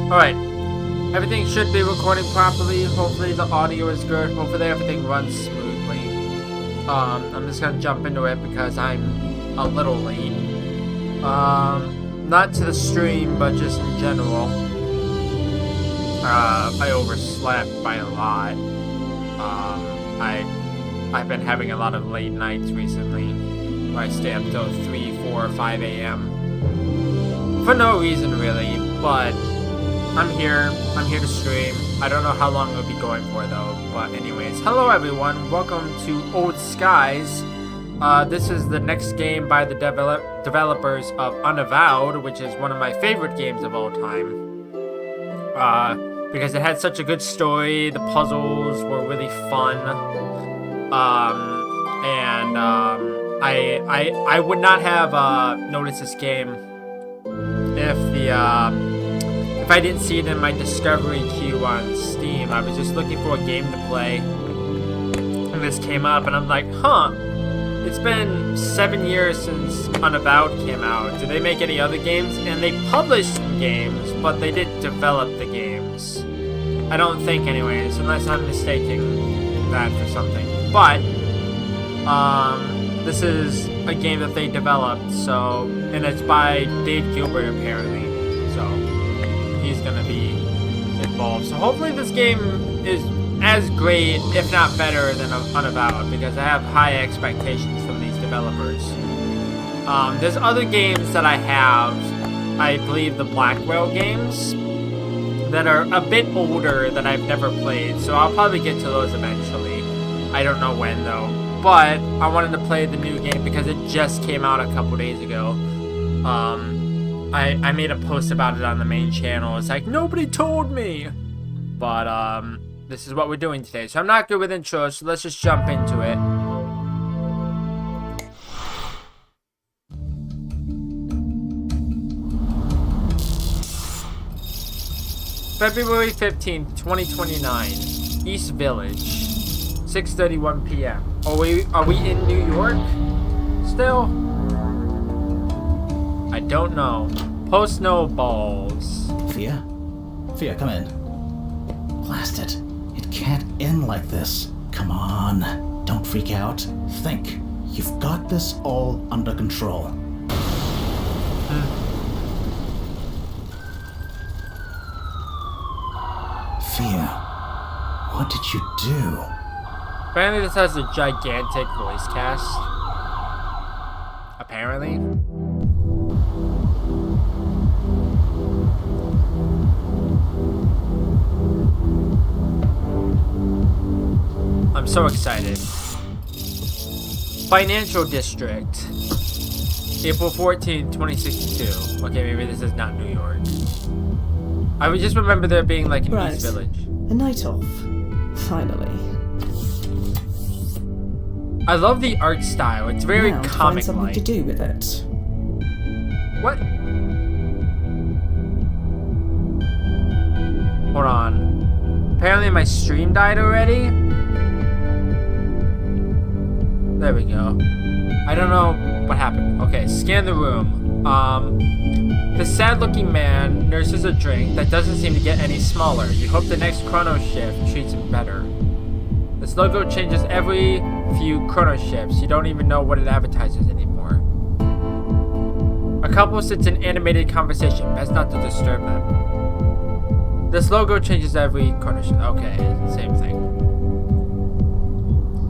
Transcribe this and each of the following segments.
Alright. Everything should be recording properly. Hopefully the audio is good. Hopefully everything runs smoothly. I'm just gonna jump into it because I'm a little late. Not to the stream, but just in general. I overslept by a lot. I've been having a lot of late nights recently, where I stay up till 3, 4, 5 a.m. For no reason really, but I'm here to stream. I don't know how long it'll be going for though, but anyways, hello everyone, welcome to Old Skies. This is the next game by the developers of Unavowed, which is one of my favorite games of all time. Because it had such a good story, the puzzles were really fun. I would not have noticed this game if I didn't see it in my discovery queue on Steam. I was just looking for a game to play, and this came up, and I'm like, huh, it's been 7 years since Unavowed came out. Did they make any other games? And they published some games, but they didn't develop the games. I don't think anyways, unless I'm mistaking that for something. But, this is a game that they developed, so, and it's by Dave Gilbert apparently, so he's gonna be involved. So hopefully this game is as great, if not better, than Unavowed, because I have high expectations from these developers. There's other games that I have, I believe the Blackwell games, that are a bit older that I've never played, so I'll probably get to those eventually. I don't know when though, but I wanted to play the new game because it just came out a couple days ago. I made a post about it on the main channel. It's like, nobody told me! But, this is what we're doing today. So I'm not good with intros, so let's just jump into it. February 15th, 2029. East Village. 6:31 p.m. Are we in New York? Still? I don't know. Post no balls. Fia? Fia, come in. Blast it. It can't end like this. Come on. Don't freak out. Think. You've got this all under control. Fia, what did you do? Apparently this has a gigantic voice cast. Apparently. I'm so excited. Financial District. April 14th, 2062. Okay, maybe this is not New York. I would just remember there being like an East Village. A night off. Finally. I love the art style. It's very now comic-like. Find something to do with it. What? Hold on. Apparently my stream died already? There we go. I don't know what happened. Okay, scan the room. The sad-looking man nurses a drink that doesn't seem to get any smaller. You hope the next chrono shift treats him better. This logo changes every few chrono shifts. You don't even know what it advertises anymore. A couple sits in animated conversation. Best not to disturb them. This logo changes every chrono shift. Okay, same thing.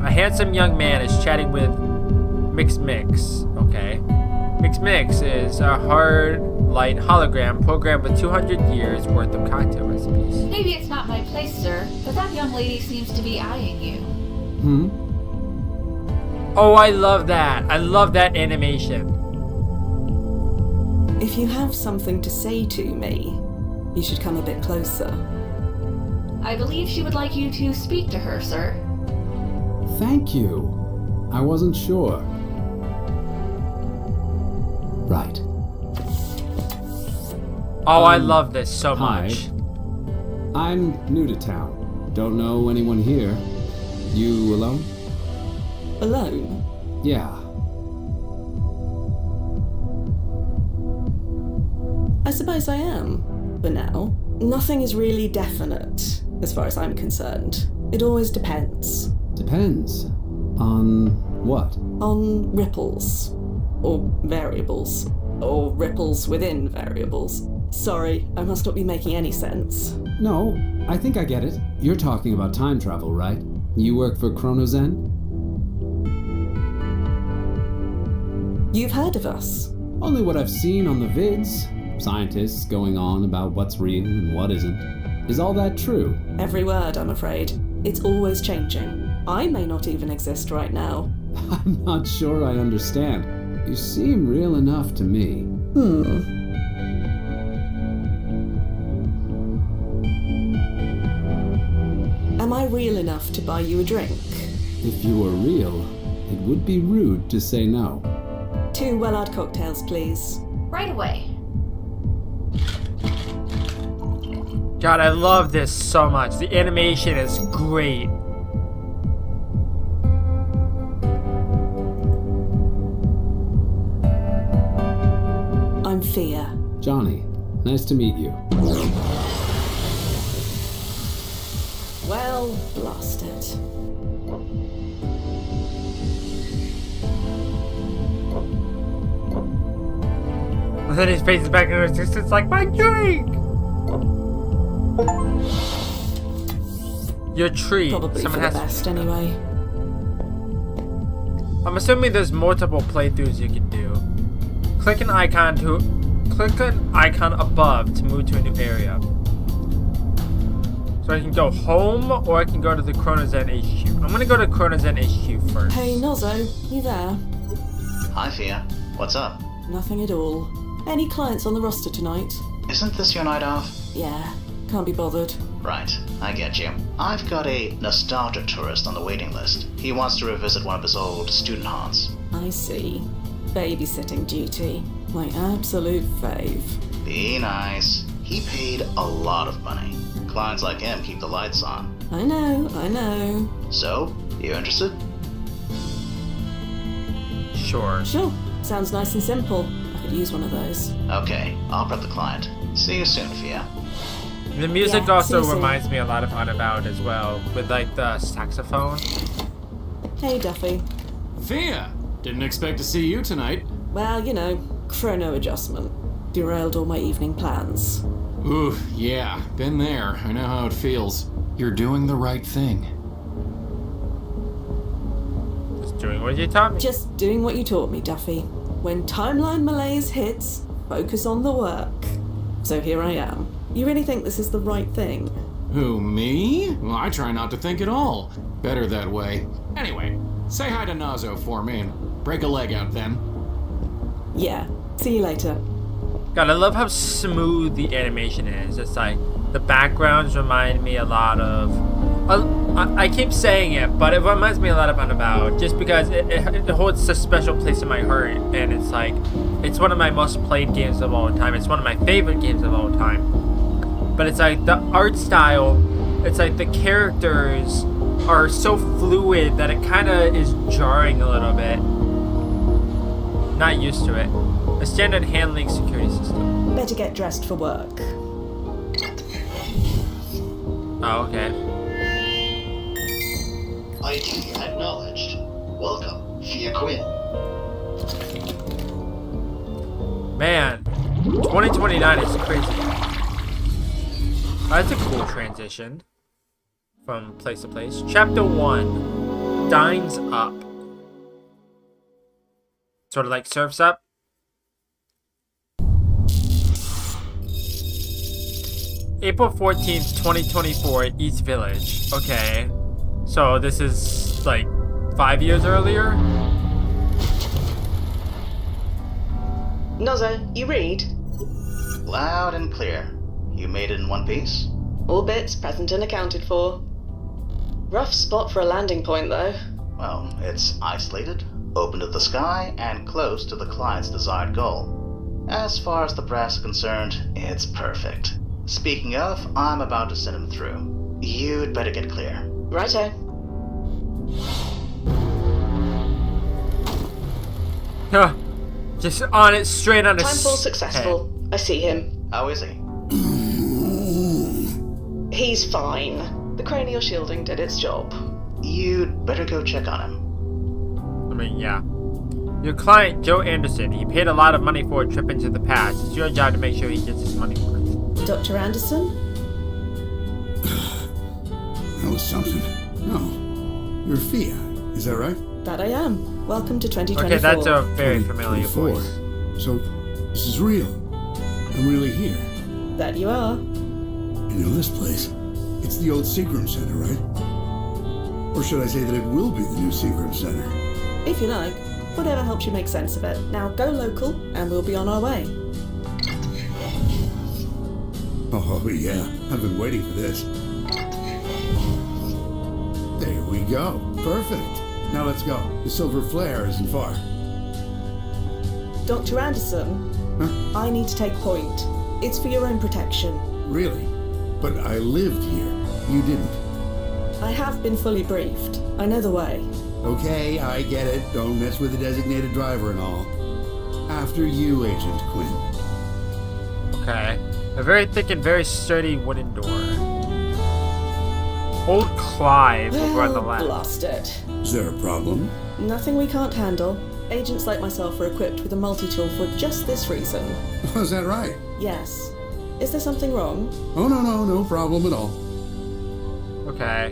A handsome young man is chatting with Mix. Okay. Mix is a hard light hologram programmed with 200 years worth of cocktail recipes. Maybe it's not my place, sir, but that young lady seems to be eyeing you. Oh, I love that. I love that animation. If you have something to say to me, you should come a bit closer. I believe she would like you to speak to her, sir. Thank you. I wasn't sure. Right. Oh, I love this so Hi. much. I'm new to town. Don't know anyone here. You alone? Alone? Yeah. I suppose I am, for now. Nothing is really definite, as far as I'm concerned. It always depends. Depends. On what? On ripples. Or variables. Or ripples within variables. Sorry, I must not be making any sense. No, I think I get it. You're talking about time travel, right? You work for Chronozen? You've heard of us? Only what I've seen on the vids. Scientists going on about what's real and what isn't. Is all that true? Every word, I'm afraid. It's always changing. I may not even exist right now. I'm not sure I understand. You seem real enough to me. Am I real enough to buy you a drink? If you were real, it would be rude to say no. 2 well-odd cocktails, please. Right away. God, I love this so much. The animation is great. I'm Fia. Johnny, nice to meet you. Well, blast it. And then his face is back in existence like, my drink! Your tree. Probably Someone for the has best, anyway. I'm assuming there's multiple playthroughs you can do. Click an icon above to move to a new area. So I can go home or I can go to the Chronozen HQ. I'm gonna go to Chronozen HQ first. Hey, Nozzo, you there? Hi, Fia. What's up? Nothing at all. Any clients on the roster tonight? Isn't this your night off? Yeah, can't be bothered. Right, I get you. I've got a nostalgia tourist on the waiting list. He wants to revisit one of his old student haunts. I see. Babysitting duty. My absolute fave. Be nice. He paid a lot of money. Clients like him keep the lights on. I know. So, you interested? Sure. Sure, sounds nice and simple. I could use one of those. Okay, I'll prep the client. See you soon, Fia. The music Yeah, also see you soon. reminds me a lot of Unavowed as well, with like the saxophone. Hey, Duffy. Fia! Didn't expect to see you tonight. Well, you know, chrono adjustment. Derailed all my evening plans. Ooh, yeah, been there. I know how it feels. You're doing the right thing. Just doing what you taught me. Just doing what you taught me, Duffy. When timeline malaise hits, focus on the work. So here I am. You really think this is the right thing? Who, me? Well, I try not to think at all. Better that way. Anyway, say hi to Nazo for me and break a leg out then. Yeah. See you later. God, I love how smooth the animation is. It's like the backgrounds remind me a lot of. I keep saying it, but it reminds me a lot of Unavowed, just because it holds a special place in my heart, and it's like it's one of my most played games of all time. It's one of my favorite games of all time. But it's like the art style. It's like the characters are so fluid that it kind of is jarring a little bit. Not used to it. A standard handling security system. Better get dressed for work. Oh, okay. ID acknowledged. Welcome, Fia Quinn. Man, 2029 is crazy. That's a cool transition from place to place. Chapter 1, Dines Up. Sort of like Surf's Up. April 14th, 2024, East Village. Okay. So this is like 5 years earlier? Nozzo, you read? Loud and clear. You made it in one piece? All bits present and accounted for. Rough spot for a landing point, though. Well, it's isolated, open to the sky, and close to the client's desired goal. As far as the brass is concerned, it's perfect. Speaking of, I'm about to send him through. You'd better get clear. Righto. Huh. Just on it, straight on his Timefall successful. I see him. How is he? He's fine. The cranial shielding did its job. You'd better go check on him. I mean, yeah. Your client, Joe Anderson, he paid a lot of money for a trip into the past. It's your job to make sure he gets his money worth. Dr. Anderson? That was something. Oh, you're Fia, is that right? That I am. Welcome to 2024. Okay, that's a very familiar 24. voice. So, this is real. I'm really here. That you are. You know this place? It's the old Seagram Center, right? Or should I say that it will be the new Seagram Center? If you like. Whatever helps you make sense of it. Now go local, and we'll be on our way. Oh, yeah. I've been waiting for this. There we go. Perfect. Now let's go. The silver flare isn't far. Dr. Anderson, Huh? I need to take point. It's for your own protection. Really? But I lived here. You didn't. I have been fully briefed. I know the way. Okay, I get it. Don't mess with the designated driver and all. After you, Agent Quinn. Okay. A very thick and very sturdy wooden door. Old Clive over on the left. Blast it. Is there a problem? Nothing we can't handle. Agents like myself are equipped with a multi-tool for just this reason. Oh, is that right? Yes. Is there something wrong? Oh, no problem at all. Okay.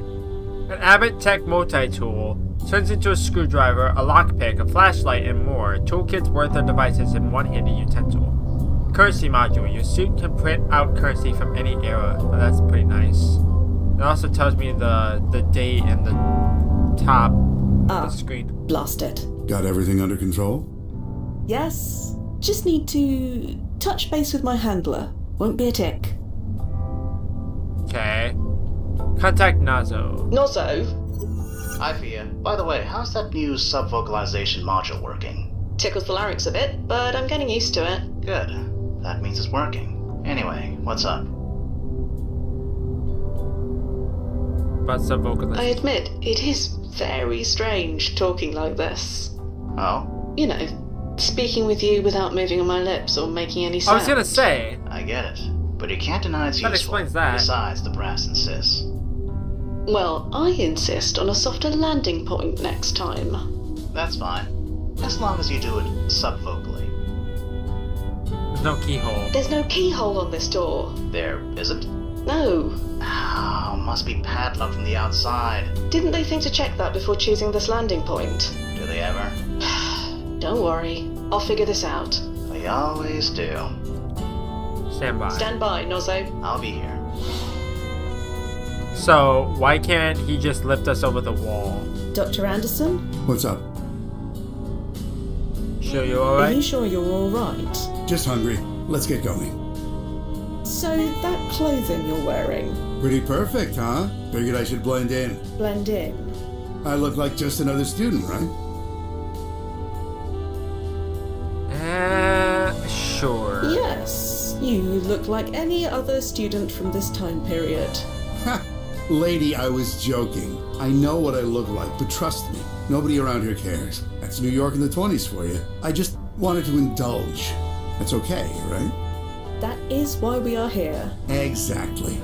An Abbott Tech multi-tool turns into a screwdriver, a lockpick, a flashlight, and more. Toolkit's worth of devices in one handy utensil. Currency module. Your suit can print out currency from any era. Oh, that's pretty nice. It also tells me the date and the top of the screen. Blast it. Got everything under control? Yes. Just need to touch base with my handler. Won't be a tick. Okay. Contact Nazo. Nozo. Hi, Fia. By the way, how's that new subvocalization module working? Tickles the larynx a bit, but I'm getting used to it. Good. That means it's working. Anyway, what's up? About subvocalization. I admit, it is very strange talking like this. Oh? You know, speaking with you without moving on my lips or making any I sound. was gonna say. I get it. But you can't deny it's That useful. explains that. Besides, the brass insists. Well, I insist on a softer landing point next time. That's fine. As long as you do it subvocally. There's no keyhole. There's no keyhole on this door. There isn't? No. Oh, must be padlocked from the outside. Didn't they think to check that before choosing this landing point? Do they ever? Don't worry. I'll figure this out. They always do. Stand by. Stand by, Nozo. I'll be here. So, why can't he just lift us over the wall? Dr. Anderson? What's up? Sure you Are you alright? sure you're alright? Just hungry. Let's get going. So, that clothing you're wearing, Pretty perfect, huh? Figured I should blend in. blend in? I look like just another student, right? Sure. Yes. You look like any other student from this time period. Ha! Lady, I was joking. I know what I look like, but trust me, nobody around here cares. That's New York in the 20s for you. I just wanted to indulge. That's okay, right? That is why we are here. Exactly.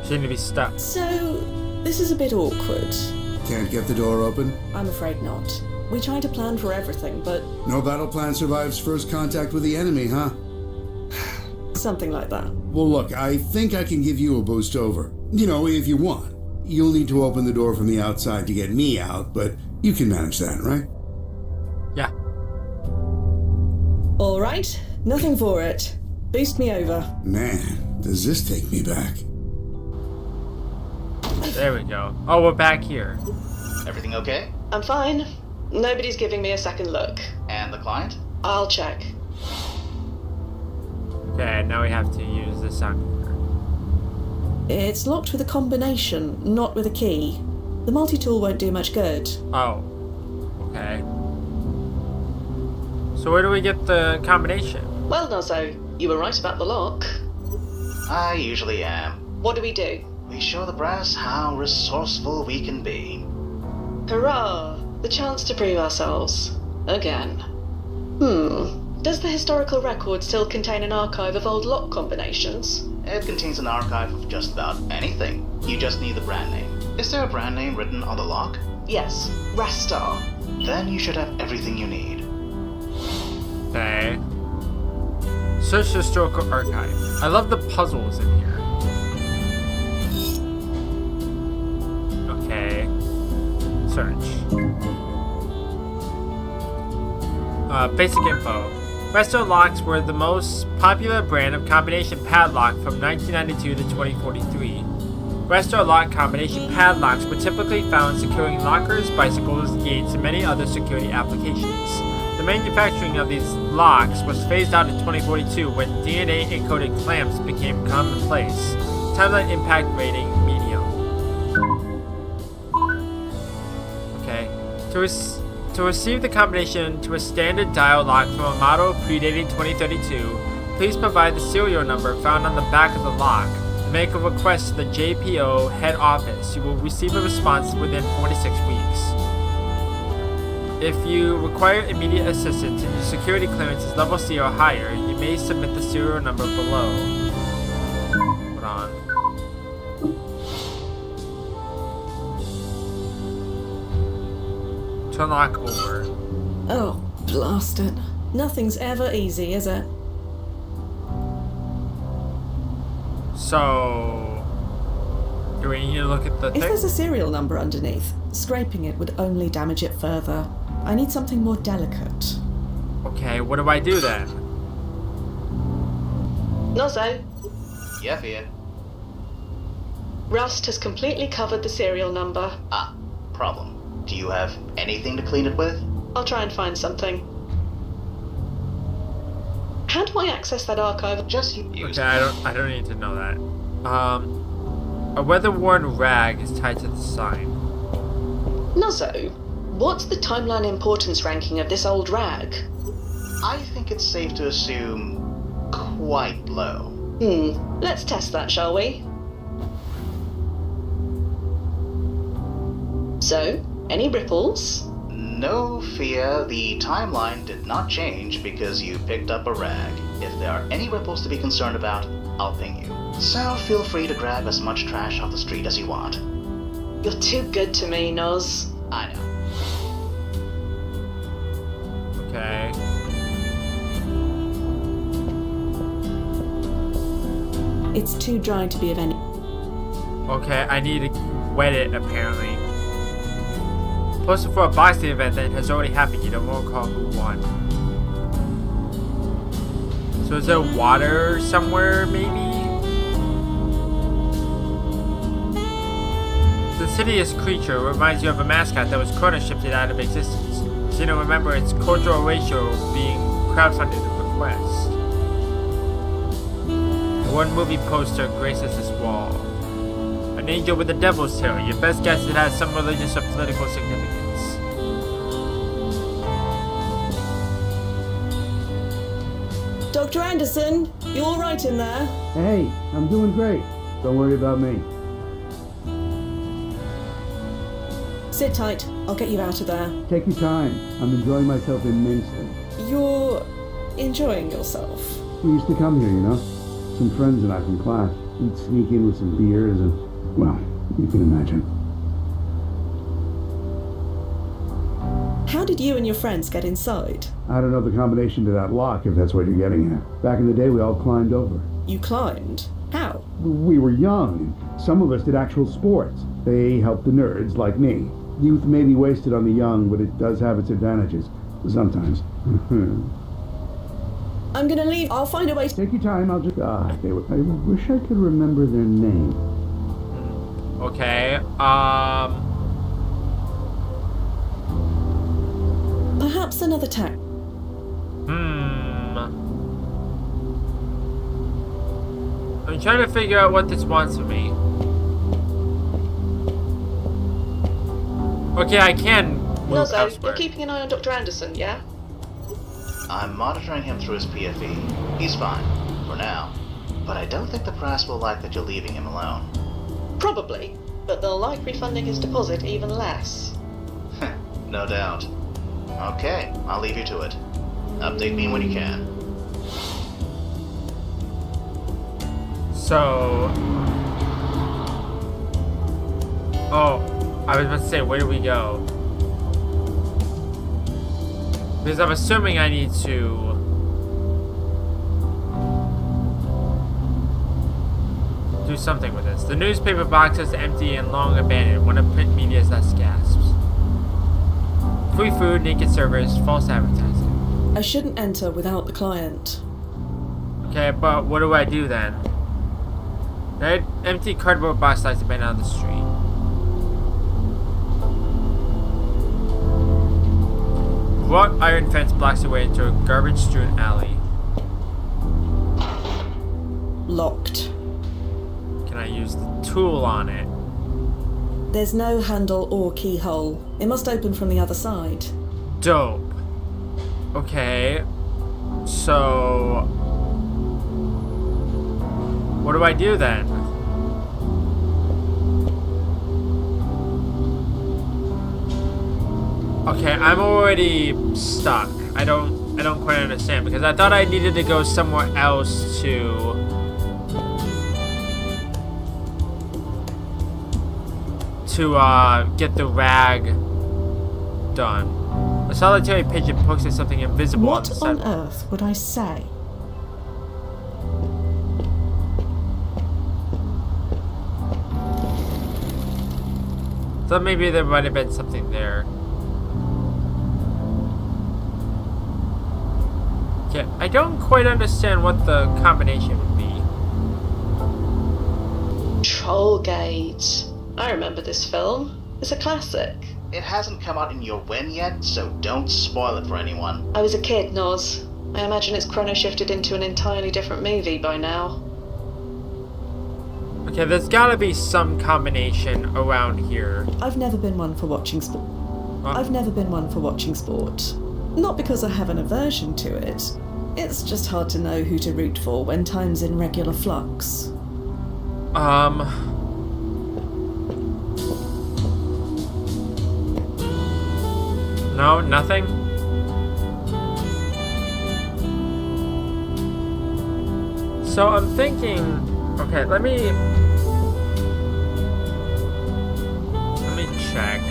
Shouldn't be stuck. So, this is a bit awkward. Can't get the door open? I'm afraid not. We try to plan for everything, but No battle plan survives first contact with the enemy, huh? something like that. Well, look, I think I can give you a boost over. You know, if you want. You'll need to open the door from the outside to get me out, but you can manage that, right? Yeah. Alright, nothing for it. Boost me over. Man, does this take me back? There we go. Oh, we're back here. Everything okay? I'm fine. Nobody's giving me a second look. And the client? I'll check. Okay, now we have to use the sound. It's locked with a combination, not with a key. The multi-tool won't do much good. Oh. Okay. So where do we get the combination? Well, Nozzo, you were right about the lock. I usually am. What do? We show the brass how resourceful we can be. Hurrah! The chance to prove ourselves. Again. Does the historical record still contain an archive of old lock combinations? It contains an archive of just about anything. You just need the brand name. Is there a brand name written on the lock? Yes, Rastar. Then you should have everything you need. Okay. Search historical archive. I love the puzzles in here. Okay. Search. Basic info. Resto locks were the most popular brand of combination padlock from 1992 to 2043. Resto lock combination padlocks were typically found securing lockers, bicycles, gates, and many other security applications. The manufacturing of these locks was phased out in 2042 when DNA-encoded clamps became commonplace. Timeline impact rating medium. Okay. To receive the combination to a standard dial lock from a model predating 2032, please provide the serial number found on the back of the lock. Make a request to the JPO head office. You will receive a response within 46 weeks. If you require immediate assistance and your security clearance is level C or higher, you may submit the serial number below. Hold on. To unlock over. Oh, blast it. Nothing's ever easy, is it? So, do we need to look at the If thing? there's a serial number underneath, scraping it would only damage it further. I need something more delicate. Okay, what do I do then? Nozzo, Yeah, Fia. Rust has completely covered the serial number. Ah, problem. Do you have anything to clean it with? I'll try and find something. How do I access that archive? Just use Okay, I don't need to know that. A weather-worn rag is tied to the sign. Nozzo, what's the timeline importance ranking of this old rag? I think it's safe to assume quite low. Let's test that, shall we? So, any ripples? No, Fia, the timeline did not change because you picked up a rag. If there are any ripples to be concerned about, I'll ping you. So feel free to grab as much trash off the street as you want. You're too good to me, Noz. I know. Okay. It's too dry to be of any. Okay, I need to wet it apparently. Posted for a boxing event that has already happened. You don't recall who won. So is there water somewhere, maybe? The insidious creature reminds you of a mascot that was corner shifted out of existence. So you don't remember its cultural ratio being crowdfunded request. One movie poster graces this wall. An angel with a devil's tail. Your best guess it has some religious or political significance. Dr. Anderson, you all right in there? Hey, I'm doing great. Don't worry about me. Sit tight. I'll get you out of there. Take your time. I'm enjoying myself immensely. You're enjoying yourself. We used to come here, you know? Some friends and I from class. We'd sneak in with some beers and, well, you can imagine. How did you and your friends get inside? I don't know the combination to that lock, if that's what you're getting at. Back in the day, we all climbed over. You climbed? How? We were young. Some of us did actual sports. They helped the nerds like me. Youth may be wasted on the young, but it does have its advantages. Sometimes. I'm gonna leave. I'll find a way. Take your time. I'll just... I wish I could remember their name. Okay, Perhaps another tack. I'm trying to figure out what this wants from me. Okay, I can move Nozzo, elsewhere. you're keeping an eye on Dr. Anderson, yeah? I'm monitoring him through his PFE. He's fine, for now. But I don't think the press will like that you're leaving him alone. Probably, but they'll like refunding his deposit even less. No doubt. Okay, I'll leave you to it. Update me when you can. So... Oh, I was about to say, where do we go? Because I'm assuming I need to... do something with this. The newspaper box is empty and long abandoned. One of print media's thus gasps. Free food, naked servers, false advertising. I shouldn't enter without the client. Okay, but what do I do then? That empty cardboard box lies abandoned on the street. Wrought iron fence blocks the way into a garbage-strewn alley. Locked. Can I use the tool on it? There's no handle or keyhole. It must open from the other side. Dope. Okay. So... what do I do then? Okay, I'm already stuck. I don't quite understand because I thought I needed to go somewhere else to get the rag done. A solitary pigeon pokes at something invisible on the What on sidewalk. earth would I say? Thought maybe there might have been something there. Okay, I don't quite understand what the combination would be. Trollgate. I remember this film. It's a classic. It hasn't come out in your win yet, so don't spoil it for anyone. I was a kid, Noz. I imagine it's chrono shifted into an entirely different movie by now. Okay, there's gotta be some combination around here. I've never been one for watching sport. I've never been one for watching sport. Not because I have an aversion to it. It's just hard to know who to root for when time's in regular flux. No, nothing? So I'm thinking, okay, let me check.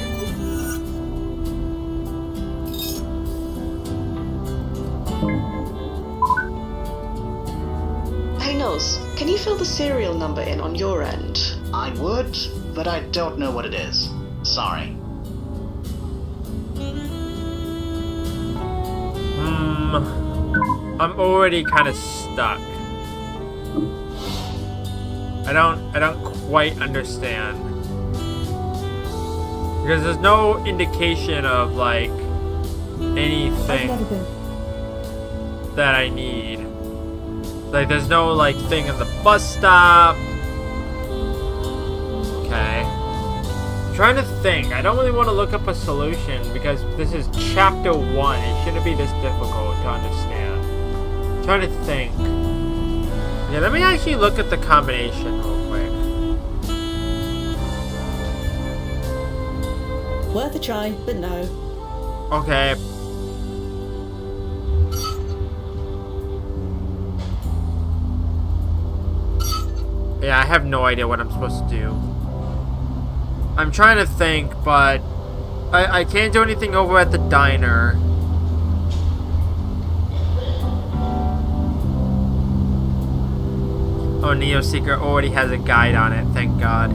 Hey Noz, can you fill the serial number in on your end? I would, but I don't know what it is. Sorry. I'm already kind of stuck. I don't quite understand. Because there's no indication of, like, anything I've never been. that I need. Like, there's no, like, thing in the bus stop. Okay. I'm trying to think. I don't really want to look up a solution because this is chapter 1. It shouldn't be this difficult to understand. I'm trying to think. Yeah, let me actually look at the combination real quick. Worth a try, but no. Okay. Yeah, I have no idea what I'm supposed to do. I'm trying to think, but I can't do anything over at the diner. Oh, Neo Seeker already has a guide on it, thank God.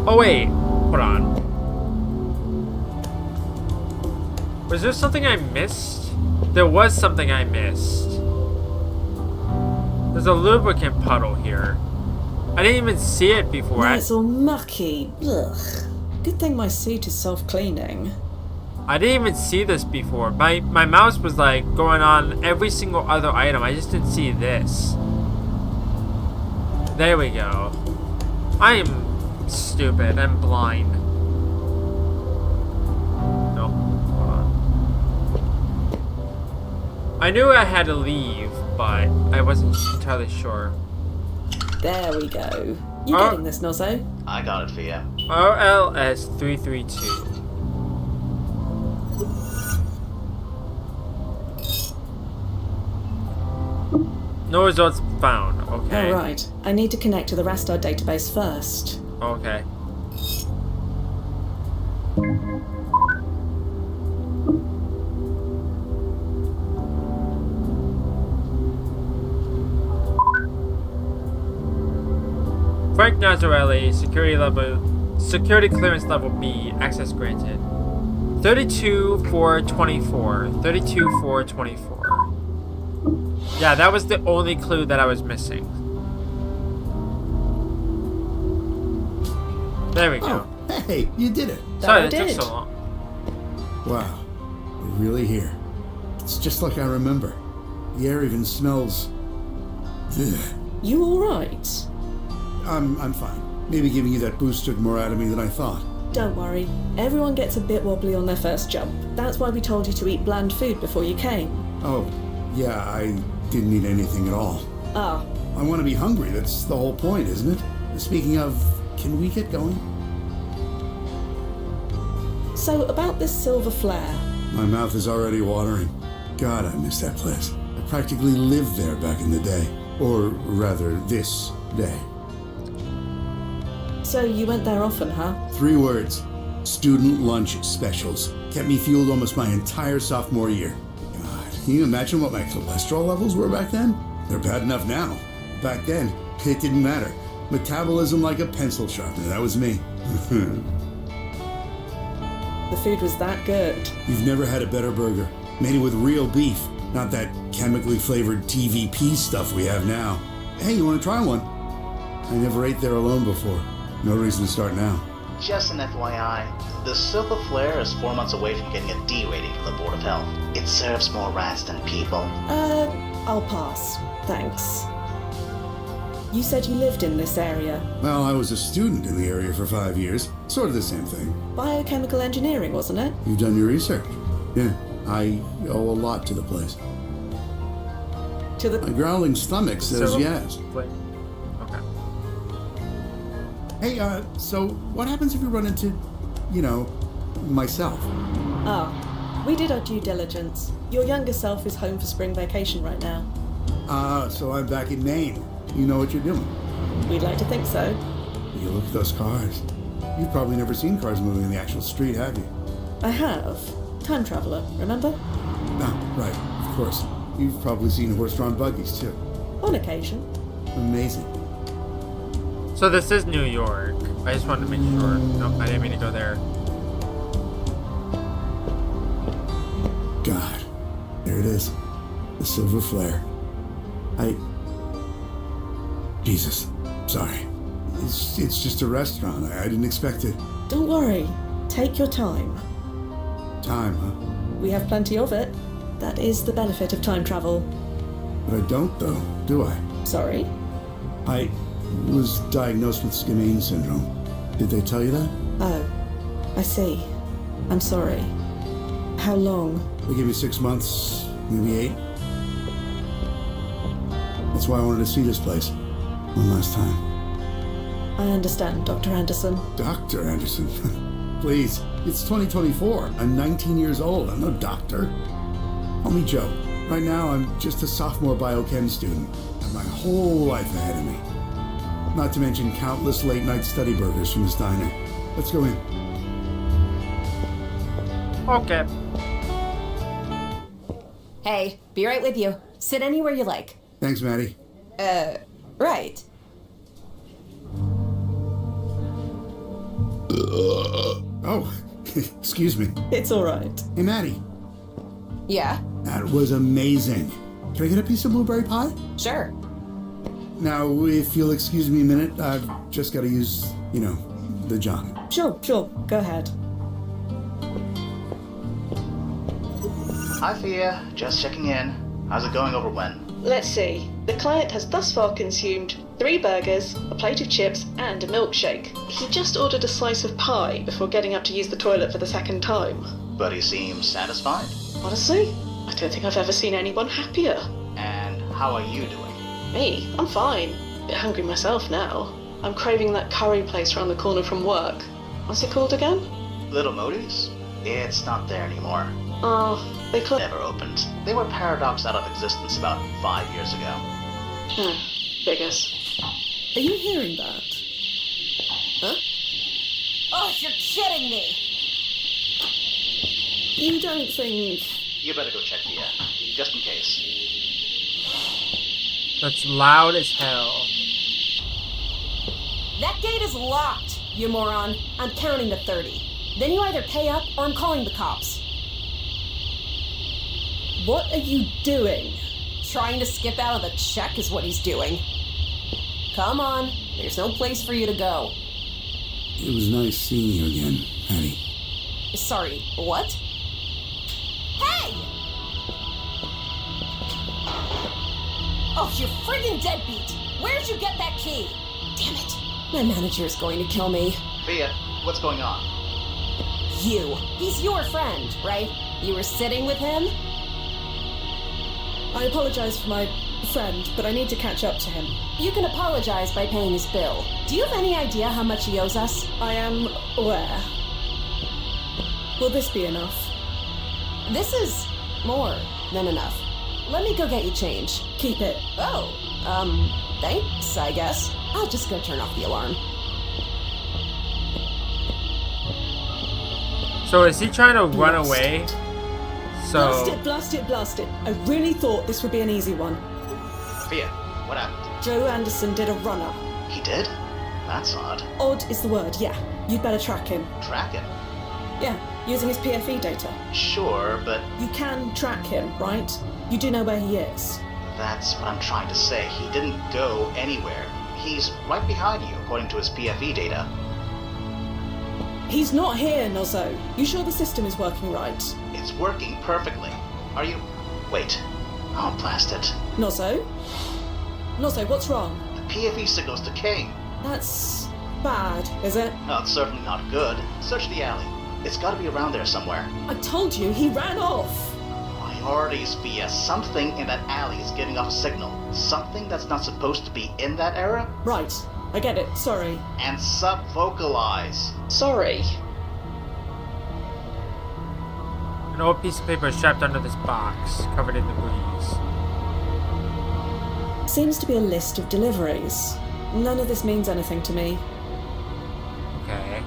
Oh wait, hold on. Was there something I missed? There was something I missed. There's a lubricant puddle here. I didn't even see it before. Now it's all mucky. Ugh. Good thing my suit is self-cleaning. I didn't even see this before. My mouse was like going on every single other item. I just didn't see this. There we go. I am stupid. I'm blind. No, hold on. I knew I had to leave, but I wasn't entirely sure. There we go. You getting this, Nozzo? I got it for you. RLS 332. No results found. Okay. Alright. I need to connect to the Rastar database first. Okay. Frank Nazarelli, security clearance level B, access granted. 32-424. 32-424. Yeah, that was the only clue that I was missing. There we go. Oh, hey, you did it. Sorry, that took so long. Wow, we're really here. It's just like I remember. The air even smells... Ugh. You alright? I'm fine. Maybe giving you that boost took more out of me than I thought. Don't worry. Everyone gets a bit wobbly on their first jump. That's why we told you to eat bland food before you came. Oh, yeah, I didn't eat anything at all. Ah. I want to be hungry. That's the whole point, isn't it? Speaking of, can we get going? So, about this silver flare. My mouth is already watering. God, I miss that place. I practically lived there back in the day. Or rather, this day. So, you went there often, huh? 3 words. Student lunch specials. Kept me fueled almost my entire sophomore year. God, can you imagine what my cholesterol levels were back then? They're bad enough now. Back then, it didn't matter. Metabolism like a pencil sharpener. That was me. The food was that good. You've never had a better burger. Made it with real beef. Not that chemically flavored TVP stuff we have now. Hey, you want to try one? I never ate there alone before. No reason to start now. Just an FYI, the Silver Flare is 4 months away from getting a D rating from the Board of Health. It serves more rats than people. I'll pass. Thanks. You said you lived in this area. Well, I was a student in the area for 5 years. Sort of the same thing. Biochemical engineering, wasn't it? You've done your research. Yeah, I owe a lot to the place. To the... My growling stomach says yes. Wait. Okay. Hey, so what happens if you run into, myself? Ah, we did our due diligence. Your younger self is home for spring vacation right now. So I'm back in Maine. You know what you're doing. We'd like to think so. You look at those cars. You've probably never seen cars moving in the actual street, have you? I have. Time traveler, remember? Ah, right, of course. You've probably seen horse-drawn buggies, too. On occasion. Amazing. So this is New York. I just wanted to make sure. Nope, I didn't mean to go there. God. There it is. The Silver Flare. Jesus. Sorry. It's just a restaurant. I didn't expect it. Don't worry. Take your time. Time, huh? We have plenty of it. That is the benefit of time travel. But I don't, though, do I? Sorry? I was diagnosed with Skinane syndrome. Did they tell you that? Oh, I see. I'm sorry. How long? They gave me 6 months, maybe 8. That's why I wanted to see this place. One last time. I understand, Dr. Anderson. Dr. Anderson? Please, it's 2024. I'm 19 years old. I'm no doctor. Call me Joe. Right now, I'm just a sophomore biochem student. I have my whole life ahead of me. Not to mention countless late-night study burgers from this diner. Let's go in. Okay. Hey, be right with you. Sit anywhere you like. Thanks, Maddie. Right. Oh, excuse me. It's all right. Hey, Maddie. Yeah? That was amazing. Can I get a piece of blueberry pie? Sure. Now, if you'll excuse me a minute, I've just got to use, the John. Sure. Go ahead. Hi, Fia. Just checking in. How's it going over when? Let's see. The client has thus far consumed 3 burgers, a plate of chips, and a milkshake. He just ordered a slice of pie before getting up to use the toilet for the second time. But he seems satisfied. Honestly, I don't think I've ever seen anyone happier. And how are you doing? Me? I'm fine. A bit hungry myself now. I'm craving that curry place around the corner from work. What's it called again? Little Modi's? It's not there anymore. Oh, they Never opened. They were paradoxed out of existence about 5 years ago. Figures. Are you hearing that? Huh? Oh, you're kidding me! You don't think... You better go check Thea, just in case. That's loud as hell. That gate is locked, you moron. I'm counting to 30. Then you either pay up or I'm calling the cops. What are you doing? Trying to skip out of the check is what he's doing. Come on, there's no place for you to go. It was nice seeing you again, Patty. Sorry, what? Hey! Oh, you friggin' deadbeat! Where'd you get that key? Damn it, my manager is going to kill me. Thea, what's going on? You. He's your friend, right? You were sitting with him? I apologize for my friend, but I need to catch up to him. You can apologize by paying his bill. Do you have any idea how much he owes us? I am aware. Will this be enough? This is more than enough. Let me go get you change. Keep it. Oh, thanks, I guess. I'll just go turn off the alarm. So is he trying to run away? So... Blast it. I really thought this would be an easy one. Thea, what happened? Joe Anderson did a runner. He did? That's odd. Odd is the word, yeah. You'd better track him. Track him? Yeah, using his PFE data. Sure, but... You can track him, right? You do know where he is. That's what I'm trying to say. He didn't go anywhere. He's right behind you, according to his PFE data. He's not here, Nozzo. You sure the system is working right? It's working perfectly. Are you... Wait. Oh, blast it. Nozzo? Nozzo, what's wrong? The PFE signal's decaying. That's... bad, is it? No, it's certainly not good. Search the alley. It's gotta be around there somewhere. I told you, he ran off! Priorities, Via. Something in that alley is giving off a signal. Something that's not supposed to be in that area? Right. I get it. Sorry. And sub-vocalize. Sorry. An old piece of paper is trapped under this box, covered in debris. Seems to be a list of deliveries. None of this means anything to me. Okay.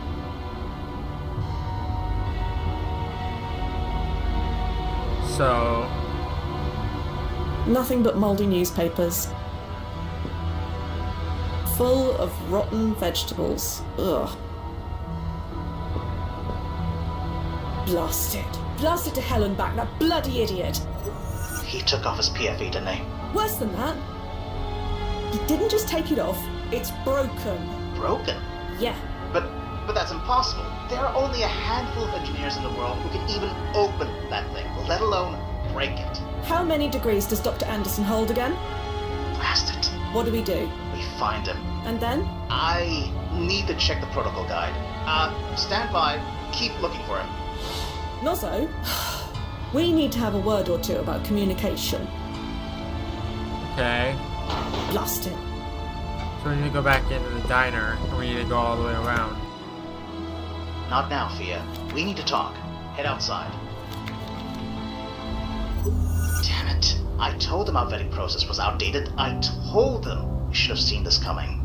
So... Nothing but mouldy newspapers. Full of rotten vegetables. Ugh. Blast it. Blast it to hell and back, that bloody idiot. He took off his PFE, didn't he? Worse than that. He didn't just take it off, it's broken. Broken? Yeah. But that's impossible. There are only a handful of engineers in the world who can even open that thing, let alone break it. How many degrees does Dr. Anderson hold again? Blast it. What do? We find him. And then? I need to check the protocol guide. Stand by. Keep looking for him. Nozzo, we need to have a word or two about communication. Okay. Blast it. So we need to go back into the diner, and we need to go all the way around. Not now, Fia. We need to talk. Head outside. Damn it. I told them our vetting process was outdated. I told them. You should have seen this coming.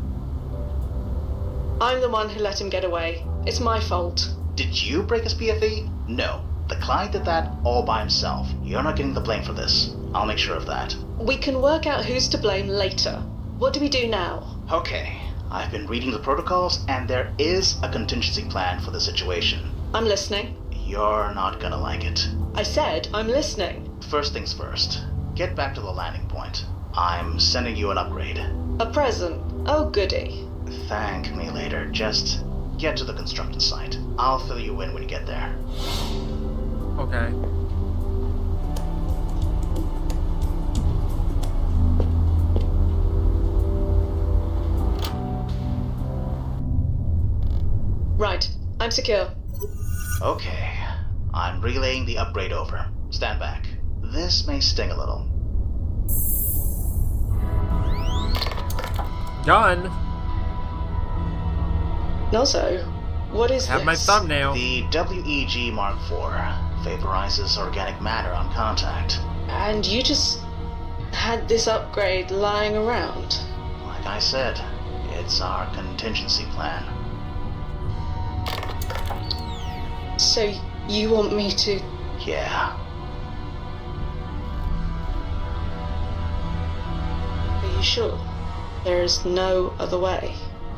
I'm the one who let him get away. It's my fault. Did you break his PFE? No. The client did that all by himself. You're not getting the blame for this. I'll make sure of that. We can work out who's to blame later. What do we do now? Okay. I've been reading the protocols, and there is a contingency plan for the situation. I'm listening. You're not gonna like it. I said I'm listening. First things first. Get back to the landing point. I'm sending you an upgrade. A present? Oh, goody. Thank me later. Just get to the construction site. I'll fill you in when you get there. Okay. I'm secure. Okay. I'm relaying the upgrade over. Stand back. This may sting a little. Done. Nozo, what is Have this? my thumbnail. The WEG Mark IV vaporizes organic matter on contact. And you just had this upgrade lying around? Like I said, it's our contingency plan. So you want me to... Yeah. Are you sure? There's no other way?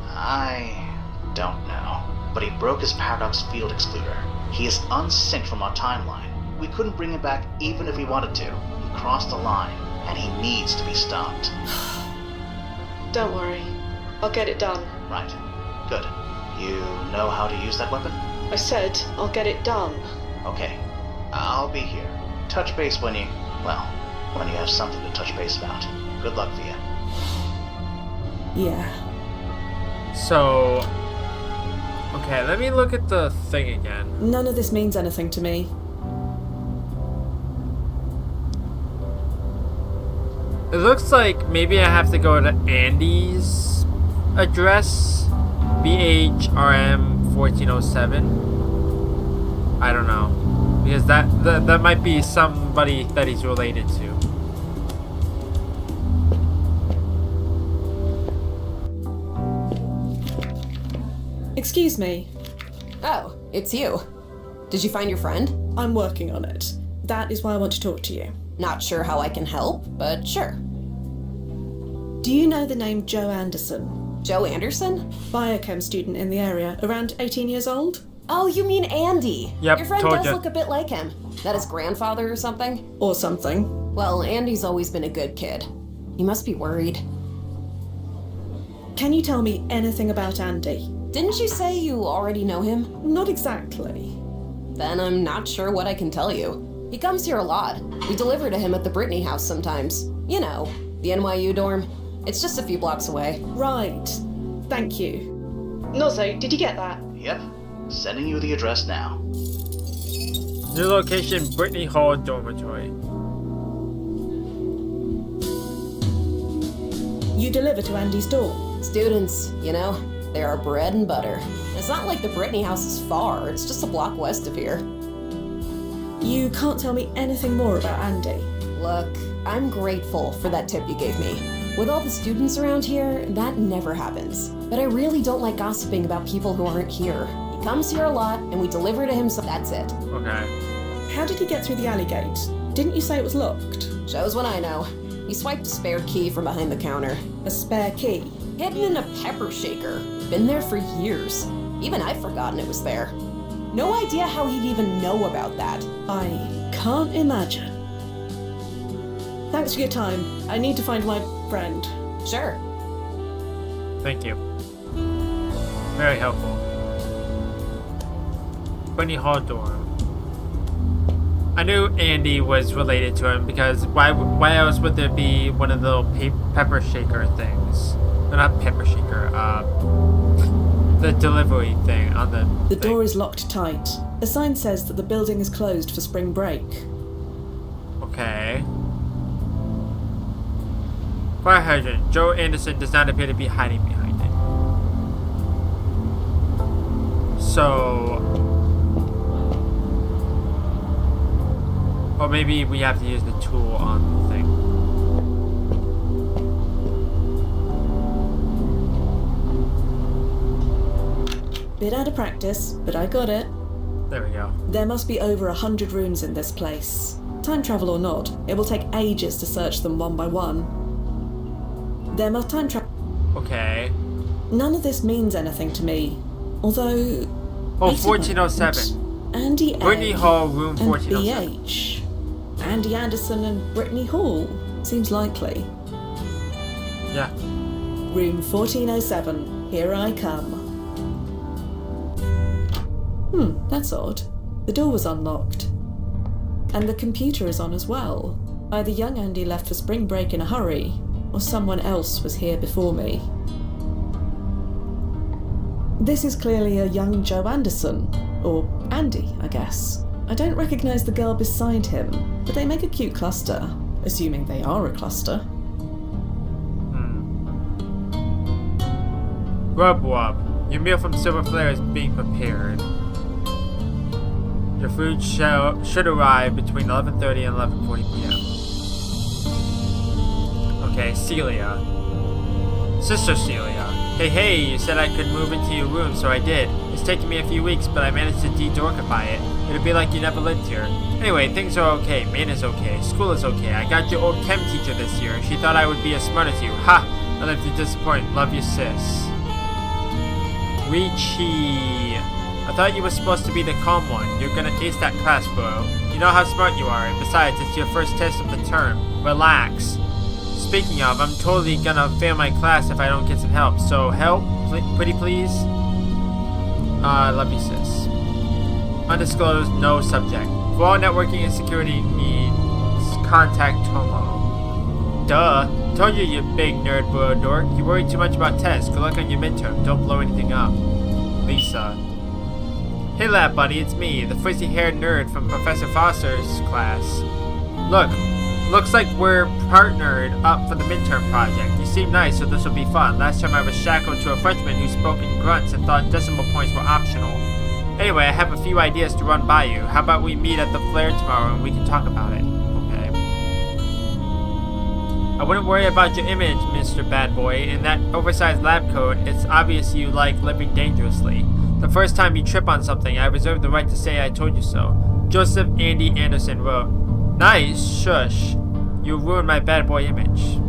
I don't know. But he broke his paradox field excluder. He is unsynced from our timeline. We couldn't bring him back even if we wanted to. He crossed the line, and he needs to be stopped. Don't worry. I'll get it done. Right. Good. You know how to use that weapon? I said I'll get it done. Okay. I'll be here. Touch base when you have something to touch base about. Good luck, Via. Yeah. So... Okay, let me look at the thing again. None of this means anything to me. It looks like maybe I have to go to Andy's address. BHRM 1407. I don't know. Because that might be somebody that he's related to. Excuse me. Oh, it's you. Did you find your friend? I'm working on it. That is why I want to talk to you. Not sure how I can help, but sure. Do you know the name Joe Anderson? Joe Anderson? Biochem student in the area, around 18 years old? Oh, you mean Andy. Yep, your friend told does ya. look a bit like him. That his grandfather or something? Or something. Well, Andy's always been a good kid. He must be worried. Can you tell me anything about Andy? Didn't you say you already know him? Not exactly. Then I'm not sure what I can tell you. He comes here a lot. We deliver to him at the Brittany house sometimes. You know, the NYU dorm. It's just a few blocks away. Right. Thank you. Nozo, did you get that? Yep. Sending you the address now. New location, Brittany Hall Dormitory. You deliver to Andy's door? Students, you know, they're our bread and butter. It's not like the Brittany house is far. It's just a block west of here. You can't tell me anything more about Andy. Look, I'm grateful for that tip you gave me. With all the students around here, that never happens. But I really don't like gossiping about people who aren't here. He comes here a lot, and we deliver to him, so that's it. Okay. How did he get through the alley gate? Didn't you say it was locked? Shows what I know. He swiped a spare key from behind the counter. A spare key? Hidden in a pepper shaker. Been there for years. Even I've forgotten it was there. No idea how he'd even know about that. I can't imagine. Thanks for your time. I need to find my friend. Sure. Thank you. Very helpful. Brittany Hall dorm. I knew Andy was related to him because why else would there be one of the little pepper shaker things? Well, not pepper shaker, the delivery thing on the The door is locked tight. A sign says that the building is closed for spring break. Okay. Fire hydrant. Joe Anderson does not appear to be hiding behind it. So... Or maybe we have to use the tool on the thing. Bit out of practice, but I got it. There we go. There must be over 100 rooms in this place. Time travel or not, it will take ages to search them one by one. There must time travel. Okay. None of this means anything to me. Although... Oh, wait a 1407. moment. Andy A. Brittany Hall, room and 1407. BH. Andy Anderson and Brittany Hall. Seems likely. Yeah. Room 1407. Here I come. That's odd. The door was unlocked. And the computer is on as well. Either young Andy left for spring break in a hurry, or someone else was here before me. This is clearly a young Joe Anderson. Or Andy, I guess. I don't recognise the girl beside him, but they make a cute cluster. Assuming they are a cluster. Rub Wub. Your meal from Silver Flare is being prepared. Your food should arrive between 11:30 and 11:40 p.m. Okay, Celia. Sister Celia. Hey, you said I could move into your room, so I did. It's taken me a few weeks, but I managed to de-dorkify it. It'd be like you never lived here. Anyway, things are okay. Maine is okay. School is okay. I got your old chem teacher this year. She thought I would be as smart as you. Ha! I lived to disappoint. Love you, sis. Richie. I thought you were supposed to be the calm one. You're gonna ace that class, bro. You know how smart you are, and besides, it's your first test of the term. Relax. Speaking of, I'm totally gonna fail my class if I don't get some help. So, help? Pretty please? Love you, sis. Undisclosed, no subject. For all networking and security needs, contact Tomo. Duh. Told you, you big nerd bro dork. You worry too much about tests. Good luck on your midterm. Don't blow anything up. Lisa. Hey lab buddy, it's me, the frizzy-haired nerd from Professor Foster's class. Looks like we're partnered up for the midterm project. You seem nice, so this will be fun. Last time I was shackled to a freshman who spoke in grunts and thought decimal points were optional. Anyway, I have a few ideas to run by you. How about we meet at the Flare tomorrow and we can talk about it? Okay. I wouldn't worry about your image, Mr. Bad Boy. In that oversized lab coat, it's obvious you like living dangerously. The first time you trip on something, I reserve the right to say I told you so. Joseph Andy Anderson wrote, Nice, shush. You ruined my bad boy image.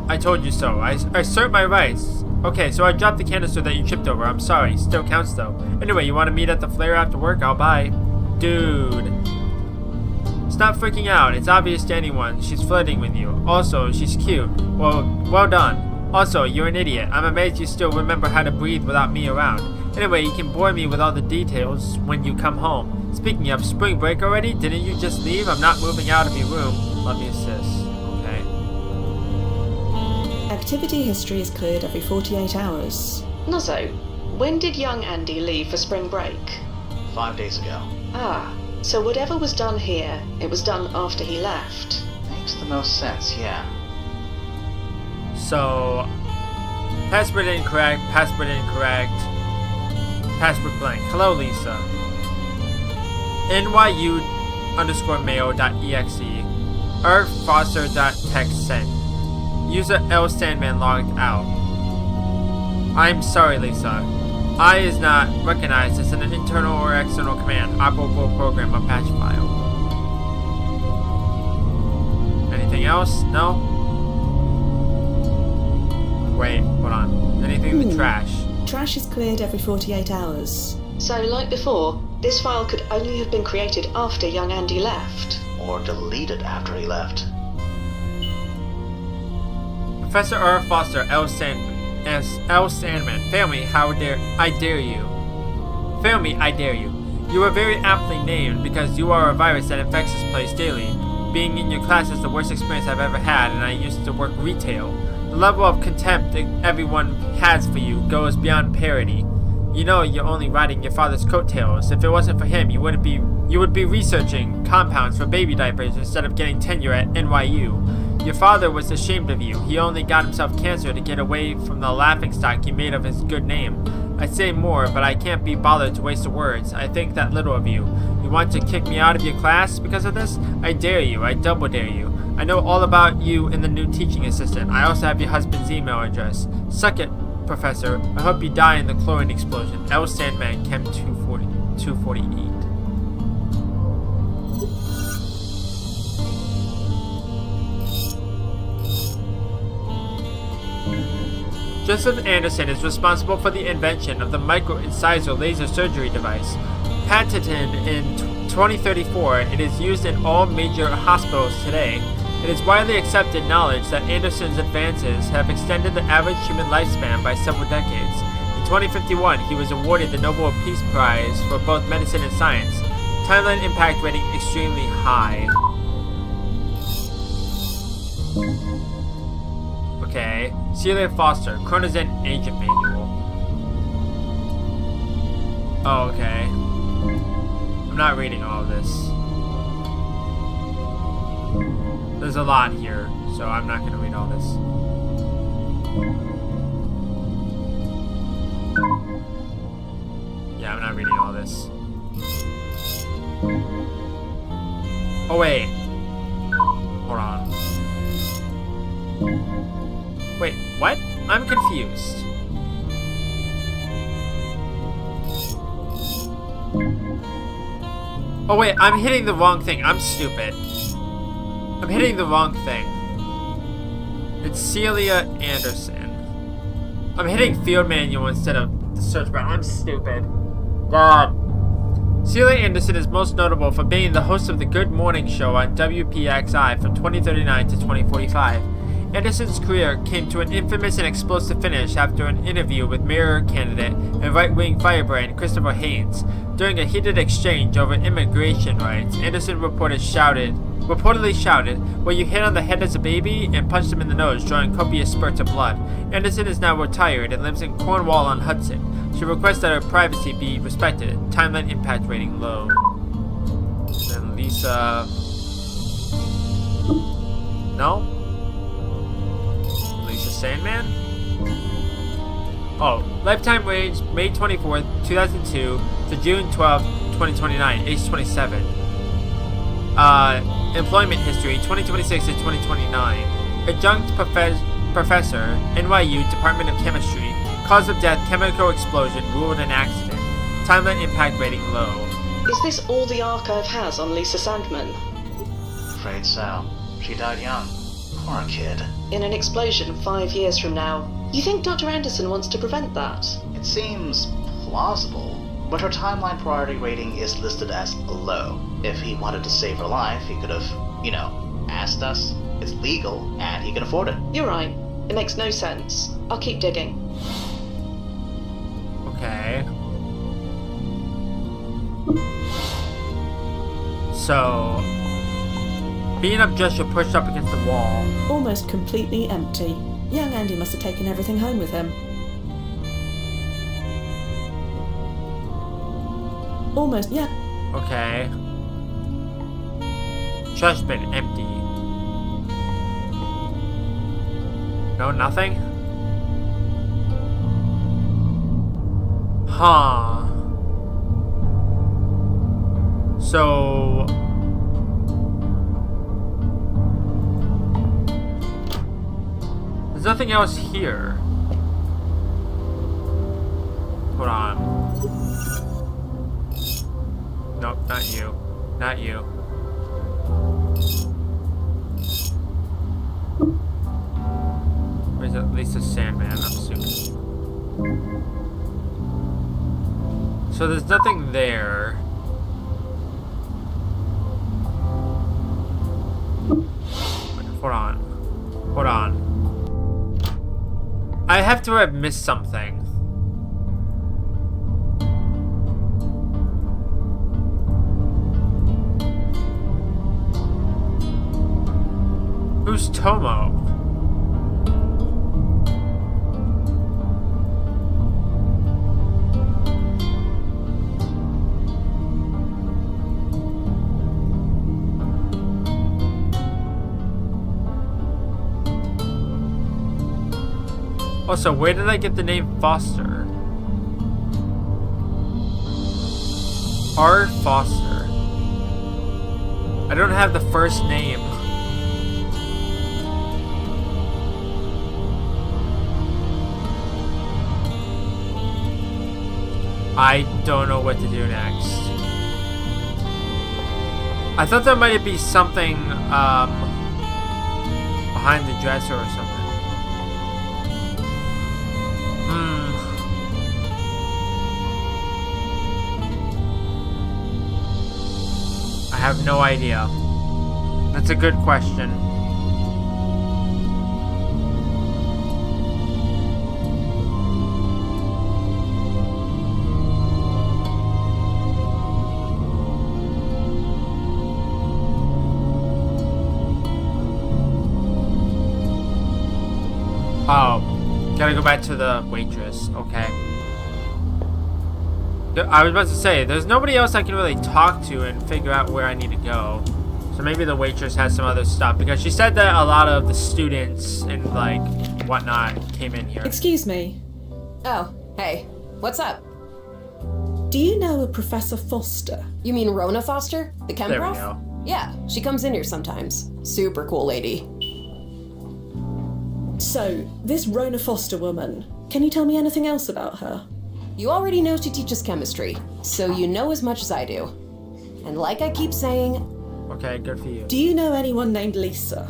I told you so. I assert my rights. Okay, so I dropped the canister that you tripped over. I'm sorry. Still counts though. Anyway, you want to meet at the Flare after work? I'll buy. Dude. Stop freaking out. It's obvious to anyone. She's flirting with you. Also, she's cute. Well done. Also, you're an idiot. I'm amazed you still remember how to breathe without me around. Anyway, you can bore me with all the details when you come home. Speaking of, spring break already? Didn't you just leave? I'm not moving out of your room. Love you, sis. Okay. Activity history is cleared every 48 hours. Nuzzo, when did young Andy leave for spring break? 5 days ago. Ah, so whatever was done here, it was done after he left. Makes the most sense, yeah. So, password incorrect, password blank. Hello, Lisa. NYU_mail.exe Foster.text sent. User L Sandman logged out. I'm sorry, Lisa. I is not recognized as an internal or external command, operable program, or patch file. Anything else? No? Wait, hold on. Anything in the trash? Trash is cleared every 48 hours. So, like before, this file could only have been created after young Andy left. Or deleted after he left. Professor R. Foster, L. Sandman. Fail me, I dare you. Fail me, I dare you. You are very aptly named because you are a virus that infects this place daily. Being in your class is the worst experience I've ever had, and I used to work retail. The level of contempt everyone has for you goes beyond parody. You know you're only riding your father's coattails. If it wasn't for him, you would be researching compounds for baby diapers instead of getting tenure at NYU. Your father was ashamed of you. He only got himself cancer to get away from the laughingstock he made of his good name. I'd say more, but I can't be bothered to waste the words. I think that little of you. You want to kick me out of your class because of this? I dare you. I double dare you. I know all about you and the new teaching assistant. I also have your husband's email address. Suck it, Professor. I hope you die in the chlorine explosion. L. Sandman, Chem 248. Joseph Anderson is responsible for the invention of the micro-incisor laser surgery device. Patented in 2034, it is used in all major hospitals today. It is widely accepted knowledge that Anderson's advances have extended the average human lifespan by several decades. In 2051, he was awarded the Nobel Peace Prize for both medicine and science. Timeline impact rating extremely high. Okay. Celia Foster, Chronozen Agent Manual. Oh, okay. I'm not reading all of this. There's a lot here, so I'm not going to read all this. Yeah, I'm not reading all this. Oh, wait. Hold on. Wait, what? I'm confused. Oh, wait, I'm hitting the wrong thing. I'm stupid. I'm hitting the wrong thing. It's Celia Anderson. I'm hitting Field Manual instead of the search bar. I'm stupid. God. Celia Anderson is most notable for being the host of the Good Morning Show on WPXI from 2039 to 2045. Anderson's career came to an infamous and explosive finish after an interview with mayor candidate and right-wing firebrand Christopher Haynes. During a heated exchange over immigration rights, Anderson reportedly shouted, "Well, you hit on the head as a baby," and punched him in the nose, drawing copious spurts of blood. Anderson is now retired and lives in Cornwall-on-Hudson. She requests that her privacy be respected. Timeline impact rating low. And Lisa... No? Lisa Sandman? Oh, lifetime range May 24th, 2002 to June 12th, 2029, age 27. Employment history 2026 to 2029. Adjunct professor, NYU Department of Chemistry. Cause of death, chemical explosion, ruled an accident. Timeline impact rating low. Is this all the archive has on Lisa Sandman? Afraid so. She died young. Poor kid. In an explosion 5 years from now. You think Dr. Anderson wants to prevent that? It seems plausible, but her timeline priority rating is listed as low. If he wanted to save her life, he could have, asked us. It's legal, and he can afford it. You're right. It makes no sense. I'll keep digging. Okay. So... being up Joshua pushed up against the wall. Almost completely empty. Young Andy must have taken everything home with him. Almost, yeah. Okay. Trash bin empty. No, nothing? Huh. So... there's nothing else here. Hold on. Nope, not you. Not you. Where's at least a Sandman, I'm assuming. So there's nothing there. Hold on. Hold on. I have to have missed something. Who's Tomo? Also, where did I get the name Foster? R. Foster. I don't have the first name. I don't know what to do next. I thought there might be something behind the dresser or something. I have no idea. That's a good question. gotta go back to the waitress, okay. I was about to say, there's nobody else I can really talk to and figure out where I need to go. So maybe the waitress has some other stuff, because she said that a lot of the students and, like, whatnot came in here. Excuse me. Oh, hey. What's up? Do you know a Professor Foster? You mean Rona Foster? The chem There we prof? go. Yeah, she comes in here sometimes. Super cool lady. So, this Rona Foster woman, can you tell me anything else about her? You already know she teaches chemistry, so you know as much as I do. And like I keep saying... Okay, good for you. Do you know anyone named Lisa?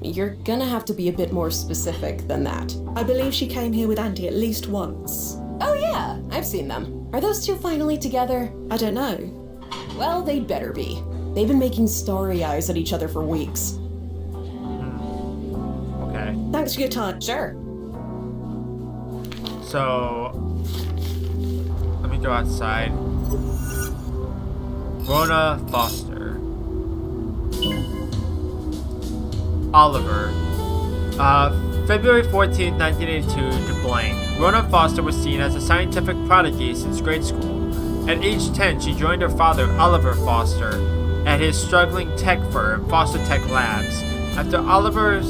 You're gonna have to be a bit more specific than that. I believe she came here with Andy at least once. Oh yeah, I've seen them. Are those two finally together? I don't know. Well, they'd better be. They've been making starry eyes at each other for weeks. Okay. Thanks for your time. Sure. So, let me go outside. Rona Foster. Oliver. February 14th, 1982 to blank. Rona Foster was seen as a scientific prodigy since grade school. At age 10, she joined her father, Oliver Foster, at his struggling tech firm, Foster Tech Labs. After Oliver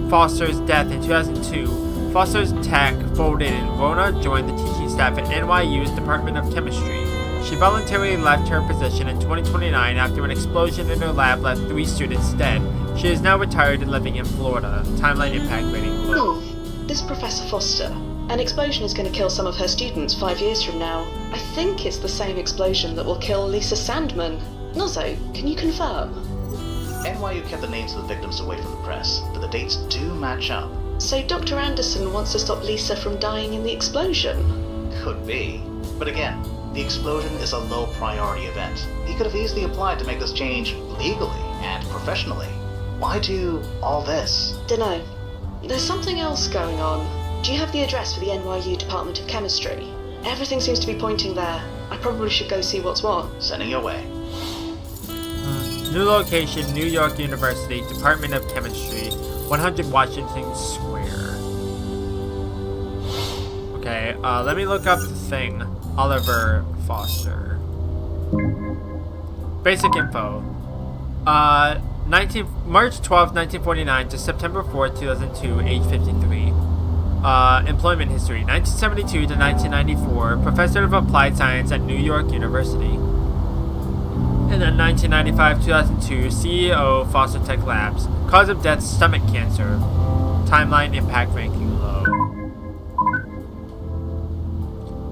Foster's death in 2002, Foster's Tech folded and Rona joined the teaching staff at NYU's Department of Chemistry. She voluntarily left her position in 2029 after an explosion in her lab left 3 students dead. She is now retired and living in Florida. Timeline impact rating below. This Professor Foster. An explosion is going to kill some of her students 5 years from now. I think it's the same explosion that will kill Lisa Sandman. Nozzo, can you confirm? NYU kept the names of the victims away from the press, but the dates do match up. So Dr. Anderson wants to stop Lisa from dying in the explosion? Could be. But again, the explosion is a low priority event. He could have easily applied to make this change legally and professionally. Why do all this? Dunno. There's something else going on. Do you have the address for the NYU Department of Chemistry? Everything seems to be pointing there. I probably should go see what's what. Sending your way. New location, New York University, Department of Chemistry, 100 Washington Square. Okay, let me look up the thing. Oliver Foster. Basic info. March 12, 1949 to September 4, 2002, age 53. Employment history, 1972 to 1994, Professor of Applied Science at New York University. And then 1995-2002, CEO, Foster Tech Labs. Cause of death, stomach cancer. Timeline, impact ranking low.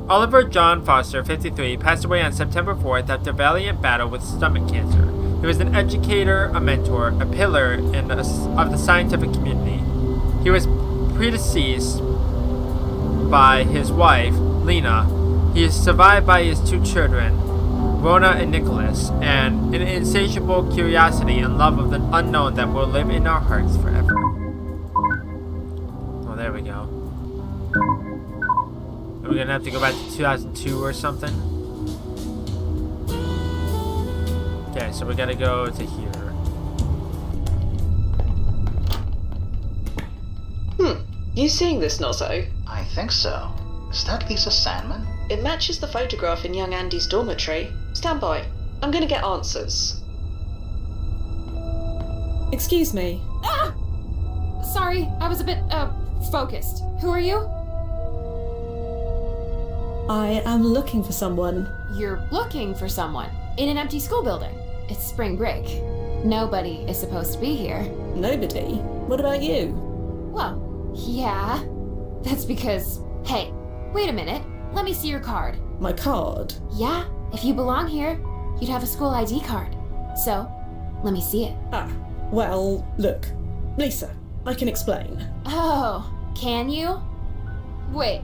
Oliver John Foster, 53, passed away on September 4th after a valiant battle with stomach cancer. He was an educator, a mentor, a pillar of the scientific community. He was predeceased by his wife, Lena. He is survived by his 2 children, Rona and Nicholas, and an insatiable curiosity and love of the unknown that will live in our hearts forever. Oh, there we go. Are we gonna have to go back to 2002 or something? Okay, so we gotta go to here. You seeing this, Nozzo? I think so. Is that Lisa Sandman? It matches the photograph in young Andy's dormitory. Stand by. I'm gonna get answers. Excuse me. Ah! Sorry, I was a bit, focused. Who are you? I am looking for someone. You're looking for someone in an empty school building. It's spring break. Nobody is supposed to be here. Nobody? What about you? Well, yeah. That's because... Hey, wait a minute. Let me see your card. My card? Yeah, if you belong here, you'd have a school ID card. So, let me see it. Ah, well, look. Lisa, I can explain. Oh, can you? Wait,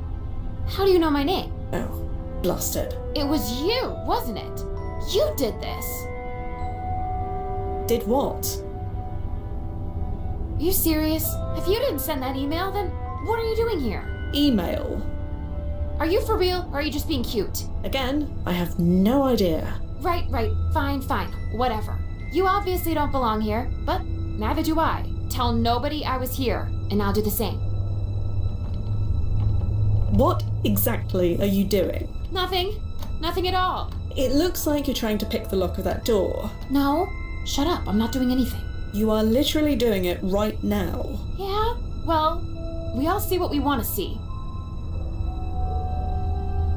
how do you know my name? Oh, blasted. It was you, wasn't it? You did this. Did what? Are you serious? If you didn't send that email, then what are you doing here? Email? Are you for real, or are you just being cute? Again, I have no idea. Right, fine, whatever. You obviously don't belong here, but neither do I. Tell nobody I was here, and I'll do the same. What exactly are you doing? Nothing. Nothing at all. It looks like you're trying to pick the lock of that door. No. Shut up. I'm not doing anything. You are literally doing it right now. Yeah? Well, we all see what we want to see.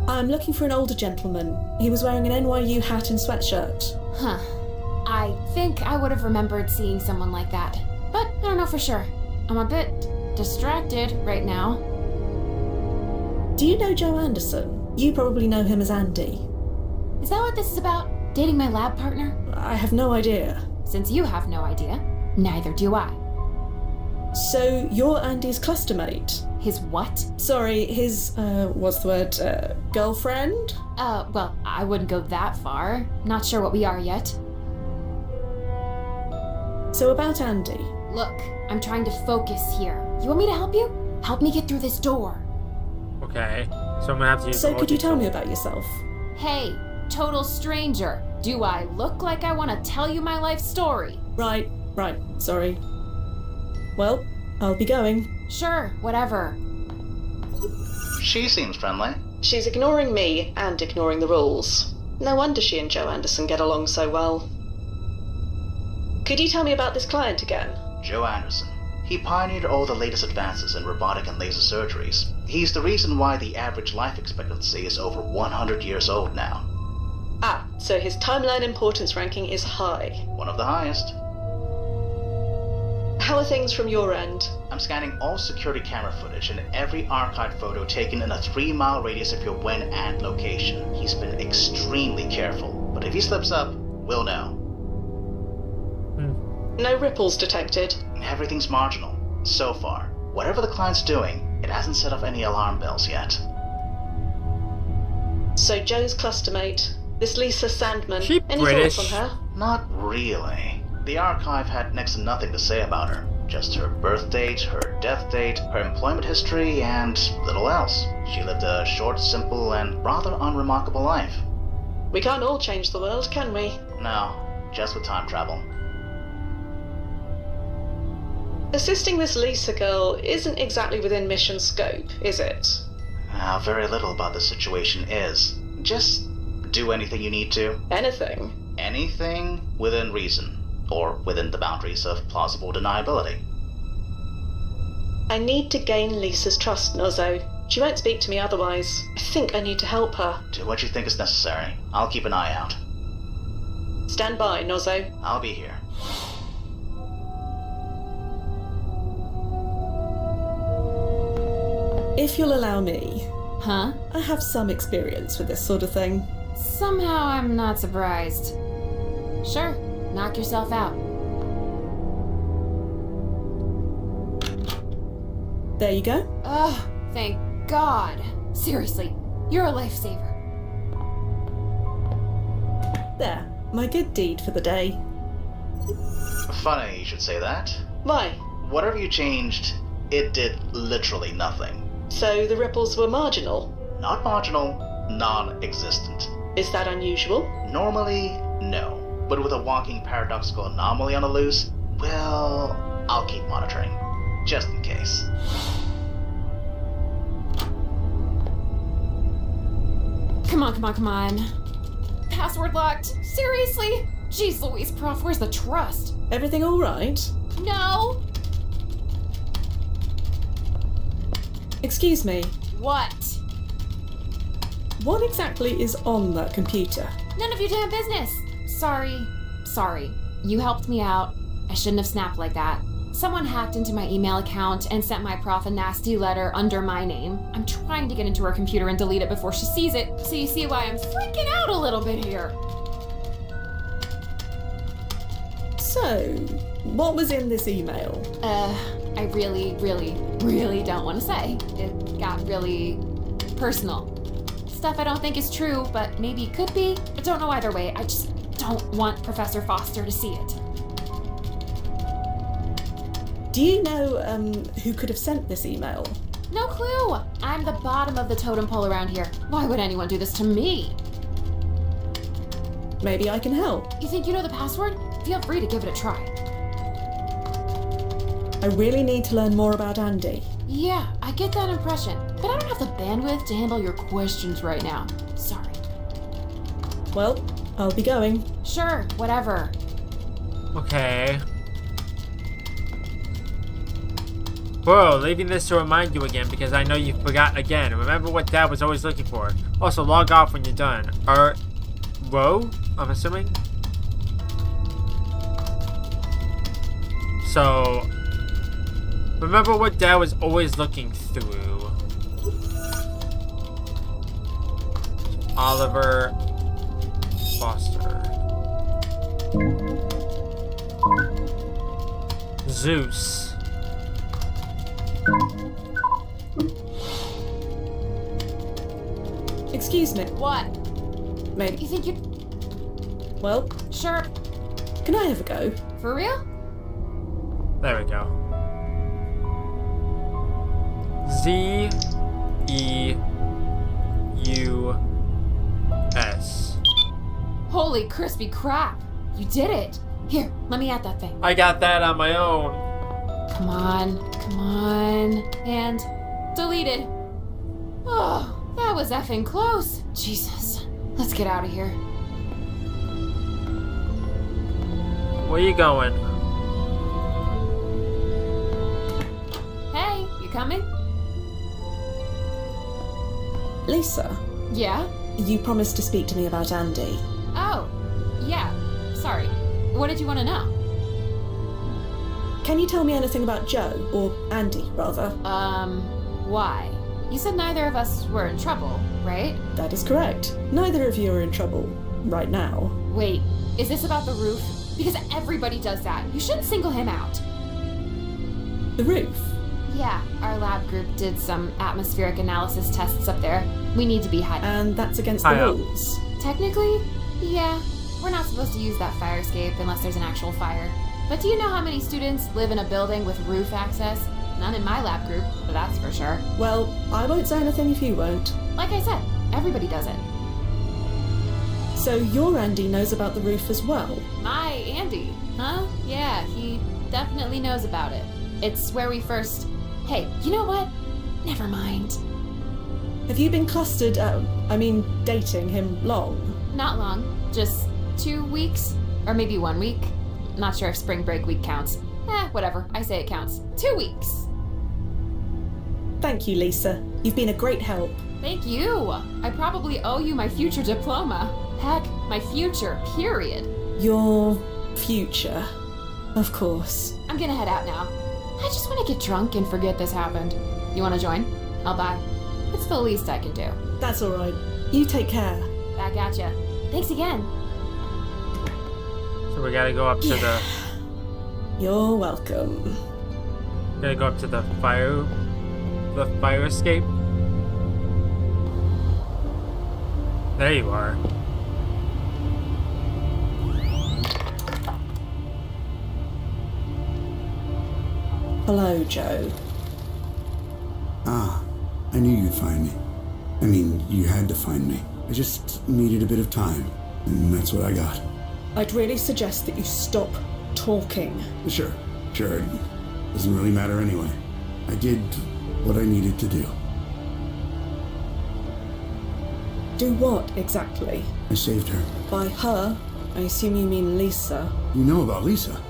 I'm looking for an older gentleman. He was wearing an NYU hat and sweatshirt. Huh. I think I would have remembered seeing someone like that. But I don't know for sure. I'm a bit distracted right now. Do you know Joe Anderson? You probably know him as Andy. Is that what this is about? Dating my lab partner? I have no idea. Since you have no idea, neither do I. So you're Andy's cluster mate? His what? Sorry, his, girlfriend? Well, I wouldn't go that far. Not sure what we are yet. So about Andy. Look, I'm trying to focus here. You want me to help you? Help me get through this door. Okay, so I'm gonna have to use. So could you tell me about yourself? Hey, total stranger. Do I look like I want to tell you my life story? Right, sorry. Well, I'll be going. Sure, whatever. She seems friendly. She's ignoring me and ignoring the rules. No wonder she and Joe Anderson get along so well. Could you tell me about this client again? Joe Anderson. He pioneered all the latest advances in robotic and laser surgeries. He's the reason why the average life expectancy is over 100 years old now. Ah, so his timeline importance ranking is high. One of the highest. How are things from your end? I'm scanning all security camera footage and every archived photo taken in a 3-mile radius of your when and location. He's been extremely careful, but if he slips up, we'll know. No ripples detected? Everything's marginal, so far. Whatever the client's doing, it hasn't set off any alarm bells yet. So Joe's clustermate, this Lisa Sandman, She any British? thoughts on her? Not really. The archive had next to nothing to say about her. Just her birth date, her death date, her employment history, and little else. She lived a short, simple, and rather unremarkable life. We can't all change the world, can we? No, just with time travel. Assisting this Lisa girl isn't exactly within mission scope, is it? Very little about the situation is. Just do anything you need to. Anything? Anything within reason, or within the boundaries of plausible deniability. I need to gain Lisa's trust, Nozzo. She won't speak to me otherwise. I think I need to help her. Do what you think is necessary. I'll keep an eye out. Stand by, Nozzo. I'll be here. If you'll allow me. Huh? I have some experience with this sort of thing. Somehow I'm not surprised. Sure, knock yourself out. There you go. Oh, thank God. Seriously, you're a lifesaver. There, my good deed for the day. Funny you should say that. Why? Whatever you changed, it did literally nothing. So the ripples were marginal? Not marginal, non-existent. Is that unusual? Normally, no. But with a walking paradoxical anomaly on the loose, well, I'll keep monitoring. Just in case. Come on. Password locked. Seriously? Jeez Louise, Prof, where's the trust? Everything all right? No. Excuse me. What? What exactly is on that computer? None of your damn business. Sorry. You helped me out. I shouldn't have snapped like that. Someone hacked into my email account and sent my prof a nasty letter under my name. I'm trying to get into her computer and delete it before she sees it, so you see why I'm freaking out a little bit here. So, what was in this email? I really don't want to say. It got really personal. Stuff I don't think is true, but maybe could be. I don't know either way. I just don't want Professor Foster to see it. Do you know, who could have sent this email? No clue. I'm the bottom of the totem pole around here. Why would anyone do this to me? Maybe I can help. You think you know the password? Feel free to give it a try. I really need to learn more about Andy. Yeah, I get that impression, but I don't have the bandwidth to handle your questions right now. Sorry. Well, I'll be going. Sure, whatever. Okay. Bro, leaving this to remind you again because I know you forgot again. Remember what Dad was always looking for. Also, log off when you're done. Row? I'm assuming? So, remember what Dad was always looking through. Oliver Foster. Zeus. Excuse me. What? Maybe. You think you... Well, Sure. can I have a go? For real? There we go. Z-E-U-S. Holy crispy crap. You did it. Here, let me add that thing. I got that on my own. Come on. And deleted. Oh, that was effing close. Jesus. Let's get out of here. Where you going? Hey, you coming? Lisa, Yeah? you promised to speak to me about Andy. Oh, yeah. Sorry. What did you want to know? Can you tell me anything about Joe, or Andy, rather? Why? You said neither of us were in trouble, right? That is correct. Neither of you are in trouble right now. Wait, is this about the roof? Because everybody does that. You shouldn't single him out. The roof? Yeah, our lab group did some atmospheric analysis tests up there. We need to be high. And that's against the High up. rules. Technically, yeah. We're not supposed to use that fire escape unless there's an actual fire. But do you know how many students live in a building with roof access? None in my lab group, but that's for sure. Well, I won't say anything if you won't. Like I said, everybody does it. So your Andy knows about the roof as well? My Andy, huh? Yeah, he definitely knows about it. It's where we first... Hey, you know what? Never mind. Have you been clustered, dating him long? Not long. Just 2 weeks? Or maybe 1 week. Not sure if spring break week counts. Whatever. I say it counts. 2 weeks. Thank you, Lisa. You've been a great help. Thank you. I probably owe you my future diploma. Heck, my future, period. Your future. Of course. I'm gonna head out now. I just want to get drunk and forget this happened. You want to join? I'll buy. It's the least I can do. That's alright. You take care. Back at ya. Thanks again. So we gotta go up to the... You're welcome. Gotta go up to the fire escape. There you are. Hello, Joe. Ah, I knew you'd find me. I mean, you had to find me. I just needed a bit of time, and that's what I got. I'd really suggest that you stop talking. Sure. It doesn't really matter anyway. I did what I needed to do. Do what, exactly? I saved her. By her, I assume you mean Lisa. You know about Lisa?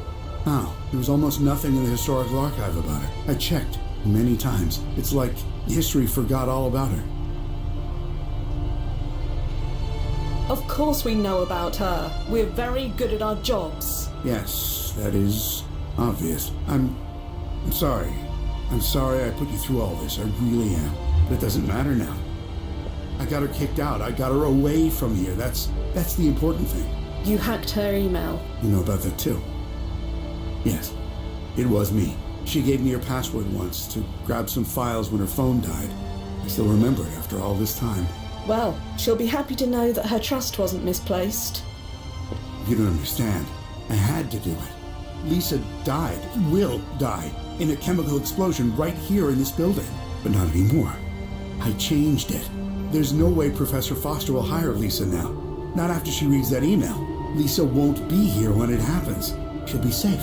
How? There was almost nothing in the historical archive about her. I checked many times. It's like history forgot all about her. Of course we know about her. We're very good at our jobs. Yes, that is obvious. I'm sorry. I'm sorry I put you through all this. I really am. But it doesn't matter now. I got her kicked out. I got her away from here. That's the important thing. You hacked her email. You know about that too? Yes. It was me. She gave me her password once to grab some files when her phone died. I still remember it after all this time. Well, she'll be happy to know that her trust wasn't misplaced. You don't understand. I had to do it. Lisa died, will die, in a chemical explosion right here in this building. But not anymore. I changed it. There's no way Professor Foster will hire Lisa now. Not after she reads that email. Lisa won't be here when it happens. She'll be safe.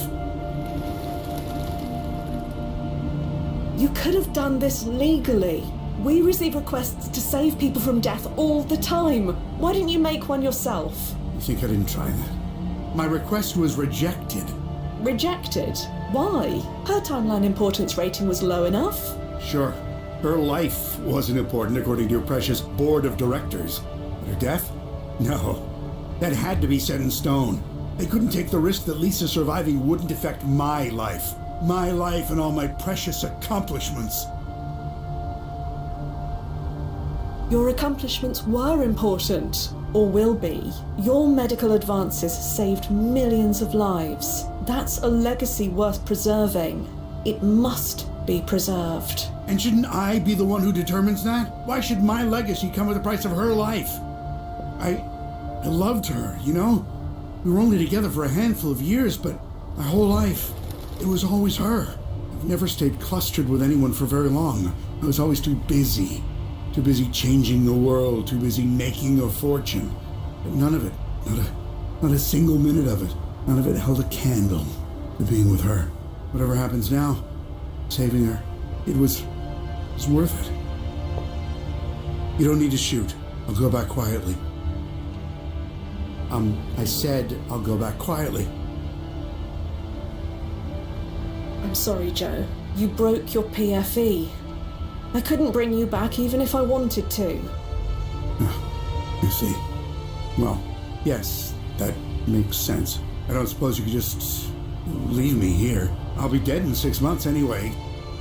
You could have done this legally. We receive requests to save people from death all the time. Why didn't you make one yourself? You think I didn't try that? My request was rejected. Rejected? Why? Her timeline importance rating was low enough. Sure. Her life wasn't important according to your precious board of directors. But her death? No. That had to be set in stone. They couldn't take the risk that Lisa surviving wouldn't affect my life. My life and all my precious accomplishments. Your accomplishments were important, or will be. Your medical advances saved millions of lives. That's a legacy worth preserving. It must be preserved. And shouldn't I be the one who determines that? Why should my legacy come at the price of her life? I loved her, you know? We were only together for a handful of years, but my whole life, it was always her. I've never stayed clustered with anyone for very long. I was always too busy. Too busy changing the world, too busy making a fortune. But none of it, not a single minute of it, none of it held a candle to being with her. Whatever happens now, saving her, it was worth it. You don't need to shoot. I'll go back quietly. I said I'll go back quietly. I'm sorry, Joe. You broke your PFE. I couldn't bring you back even if I wanted to. You see. Well, yes, that makes sense. I don't suppose you could just leave me here. I'll be dead in 6 months anyway.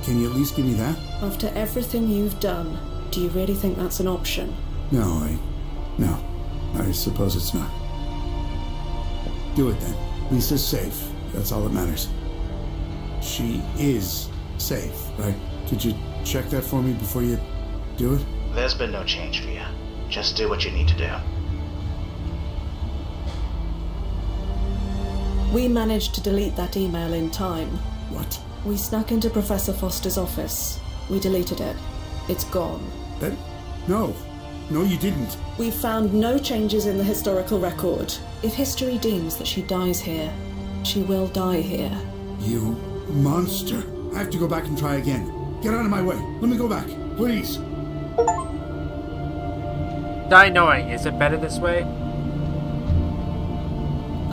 Can you at least give me that? After everything you've done, do you really think that's an option? No, I suppose it's not. Do it then. Lisa's safe. That's all that matters. She is safe, right? Could you check that for me before you do it? There's been no change for you. Just do what you need to do. We managed to delete that email in time. What? We snuck into Professor Foster's office. We deleted it. It's gone. No, you didn't. We found no changes in the historical record. If history deems that she dies here, she will die here. You monster. I have to go back and try again. Get out of my way. Let me go back, please. Die knowing, is it better this way?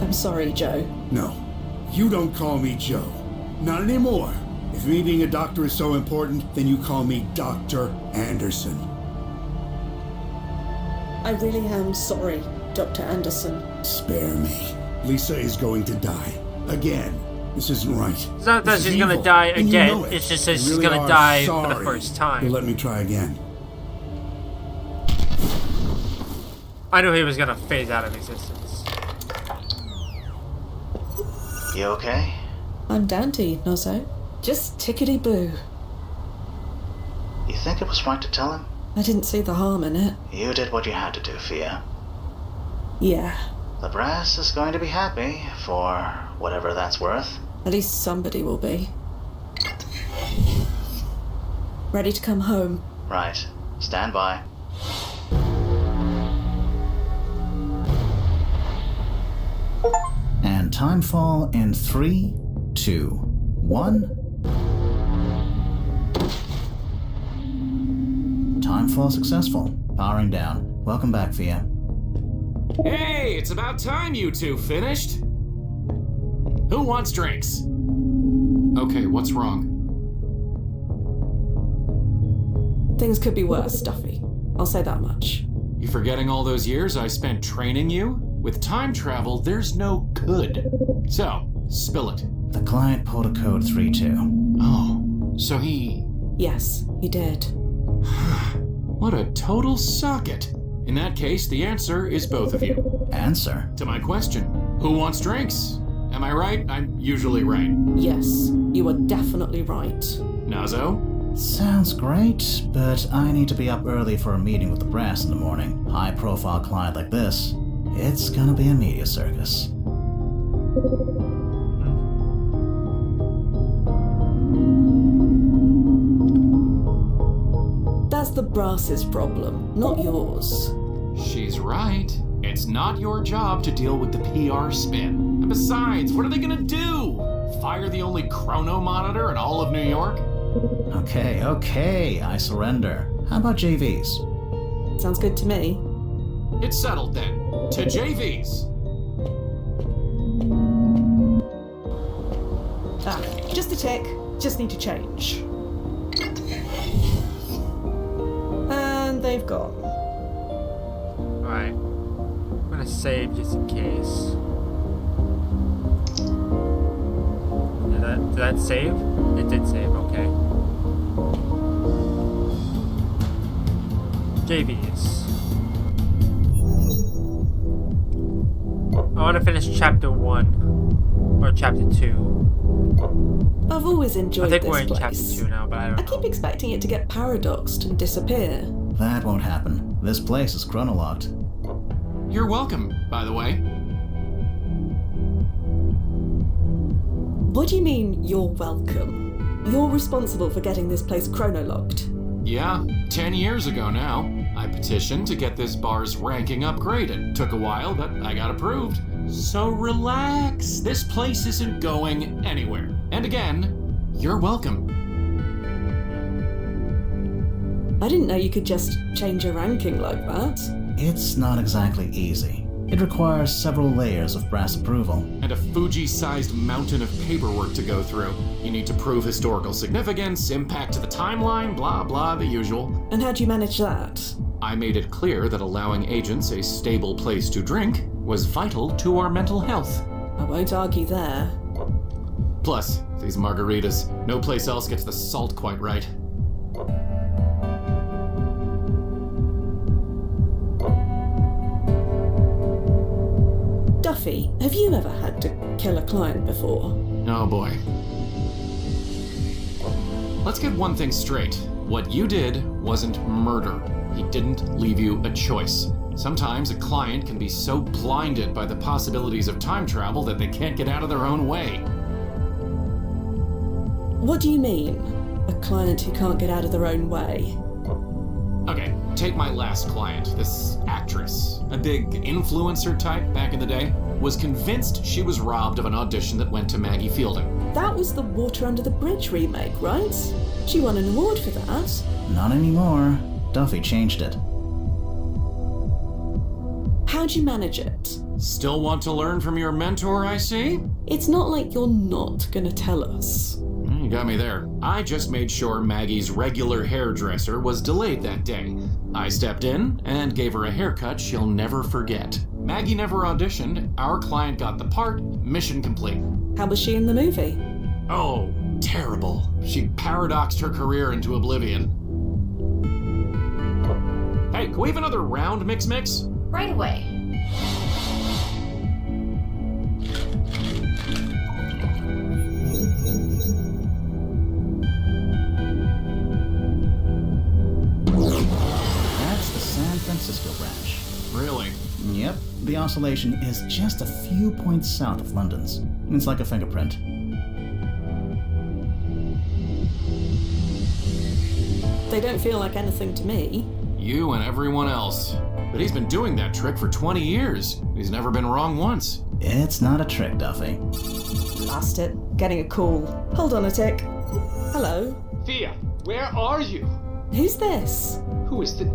I'm sorry, Joe. No, you don't call me Joe. Not anymore. If me being a doctor is so important, then you call me Dr. Anderson. I really am sorry, Dr. Anderson. Spare me. Lisa is going to die. Again. This isn't right. It's not that she's gonna die again, it's just that she's gonna die for the first time. Well, let me try again. I knew he was gonna phase out of existence. You okay? I'm dandy, Nozzo. Just tickety-boo. You think it was right to tell him? I didn't see the harm in it. You did what you had to do, Fia. Yeah. The brass is going to be happy, for whatever that's worth. At least somebody will be. Ready to come home? Right. Stand by. And timefall in 3, 2, 1. Timefall successful. Powering down. Welcome back, Fia. Hey, it's about time you two finished. Who wants drinks? Okay, what's wrong? Things could be worse, Duffy. I'll say that much. You forgetting all those years I spent training you? With time travel, there's no could. So, spill it. The client pulled a code 3-2. Oh, so he... Yes, he did. What a total socket. In that case, the answer is both of you. Answer? To my question, who wants drinks? Am I right? I'm usually right. Yes, you are definitely right. Nazo? Sounds great, but I need to be up early for a meeting with the brass in the morning. High-profile client like this, it's gonna be a media circus. That's the brass's problem, not yours. She's right. It's not your job to deal with the PR spin. And besides, what are they gonna do? Fire the only chrono monitor in all of New York? Okay, I surrender. How about JVs? Sounds good to me. It's settled then. To JVs. Ah, just a tick. Just need to change. And they've gone. Alright. I'm gonna save just in case. Did that save? It did save, okay. JVs. I want to finish chapter 1 or chapter 2. I've always enjoyed I think this we're in place. chapter 2 now, but I don't I know. keep expecting it to get paradoxed and disappear. That won't happen. This place is chronolocked. You're welcome, by the way. What do you mean, you're welcome? You're responsible for getting this place chronolocked. Yeah, 10 years ago now. I petitioned to get this bar's ranking upgraded. Took a while, but I got approved. So relax. This place isn't going anywhere. And again, you're welcome. I didn't know you could just change a ranking like that. It's not exactly easy. It requires several layers of brass approval. And a Fuji-sized mountain of paperwork to go through. You need to prove historical significance, impact to the timeline, blah blah, the usual. And how'd you manage that? I made it clear that allowing agents a stable place to drink was vital to our mental health. I won't argue there. Plus, these margaritas. No place else gets the salt quite right. Duffy, have you ever had to kill a client before? Oh boy. Let's get one thing straight. What you did wasn't murder. He didn't leave you a choice. Sometimes a client can be so blinded by the possibilities of time travel that they can't get out of their own way. What do you mean? A client who can't get out of their own way? Okay, take my last client, this actress, a big influencer type back in the day, was convinced she was robbed of an audition that went to Maggie Fielding. That was the Water Under the Bridge remake, right? She won an award for that. Not anymore. Duffy changed it. How'd you manage it? Still want to learn from your mentor, I see? It's not like you're not gonna tell us. You got me there. I just made sure Maggie's regular hairdresser was delayed that day. I stepped in and gave her a haircut she'll never forget. Maggie never auditioned, our client got the part, mission complete. How was she in the movie? Oh, terrible. She paradoxed her career into oblivion. Hey, can we have another round, Mix? Right away. That's the San Francisco branch. Really? Yep, the oscillation is just a few points south of London's. It's like a fingerprint. They don't feel like anything to me. You and everyone else. But he's been doing that trick for 20 years. He's never been wrong once. It's not a trick, Duffy. Blast it. Getting a call. Hold on a tick. Hello? Thea, where are you? Who's this? Who is the...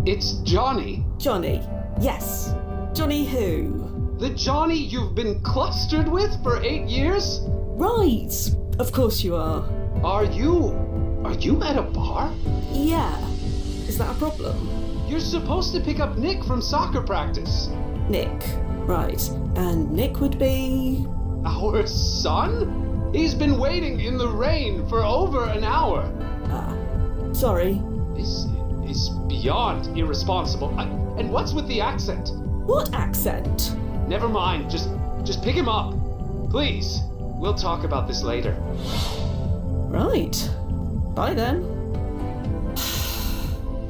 It's Johnny. Johnny. Yes. Johnny who? The Johnny you've been clustered with for 8 years? Right. Of course you are. Are you at a bar? Yeah. Is that a problem? You're supposed to pick up Nick from soccer practice. Nick. Right. And Nick would be... Our son? He's been waiting in the rain for over an hour. Sorry. This is beyond irresponsible. And what's with the accent? What accent? Never mind. Just pick him up. Please. We'll talk about this later. Right. Bye then.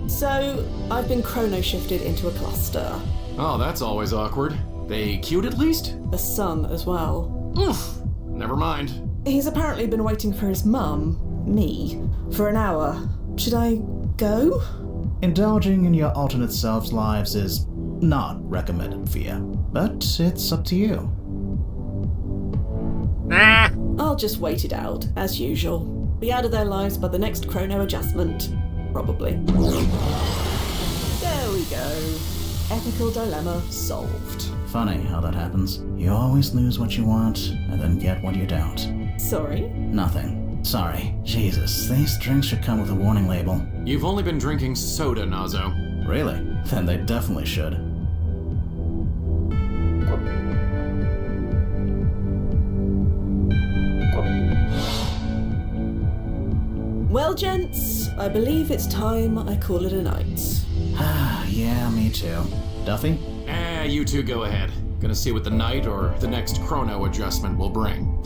So, I've been chrono-shifted into a cluster. Oh, that's always awkward. They cute at least? A son as well. Oof. Never mind. He's apparently been waiting for his mum, me, for an hour. Should I go? Indulging in your alternate selves' lives is not recommended, Fia. But it's up to you. Nah. I'll just wait it out, as usual. Be out of their lives by the next chrono adjustment. Probably. There we go. Ethical dilemma solved. Funny how that happens. You always lose what you want, and then get what you don't. Sorry? Nothing. Sorry. Jesus, these drinks should come with a warning label. You've only been drinking soda, Nazo. Really? Then they definitely should. Well, gents, I believe it's time I call it a night. Yeah, me too. Duffy? You two go ahead. Gonna see what the night or the next chrono adjustment will bring.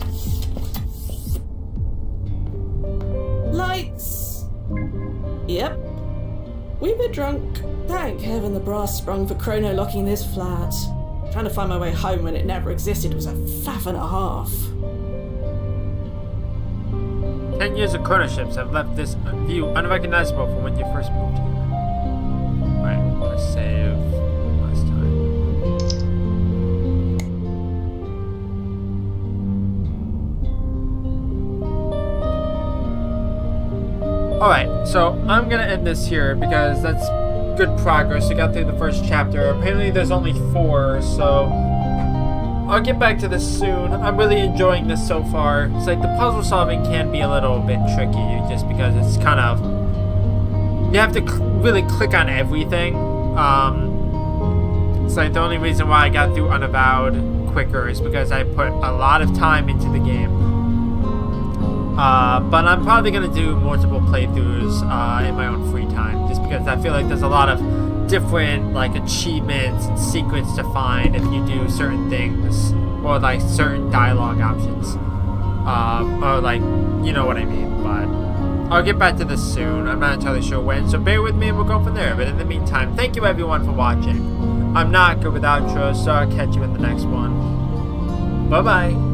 Lights! Yep. We were drunk. Thank heaven the brass sprung for chrono locking this flat. Trying to find my way home when it never existed was a faff and a half. 10 years of chrono ships have left this view unrecognizable from when you first moved here. Alright, let's save last time. Alright, so I'm gonna end this here because that's good progress. We got through the first chapter. Apparently there's only 4, so I'll get back to this soon. I'm really enjoying this so far. It's like the puzzle solving can be a little bit tricky just because it's kind of... You have to really click on everything. It's like the only reason why I got through Unavowed quicker is because I put a lot of time into the game. But I'm probably going to do multiple playthroughs in my own free time just because I feel like there's a lot of different like achievements and secrets to find if you do certain things or like certain dialogue options or like you know what I mean. But I'll get back to this soon. I'm not entirely sure when, so bear with me and we'll go from there. But in the meantime, thank you everyone for watching. I'm not good with outros, so I'll catch you in the next one. Bye bye.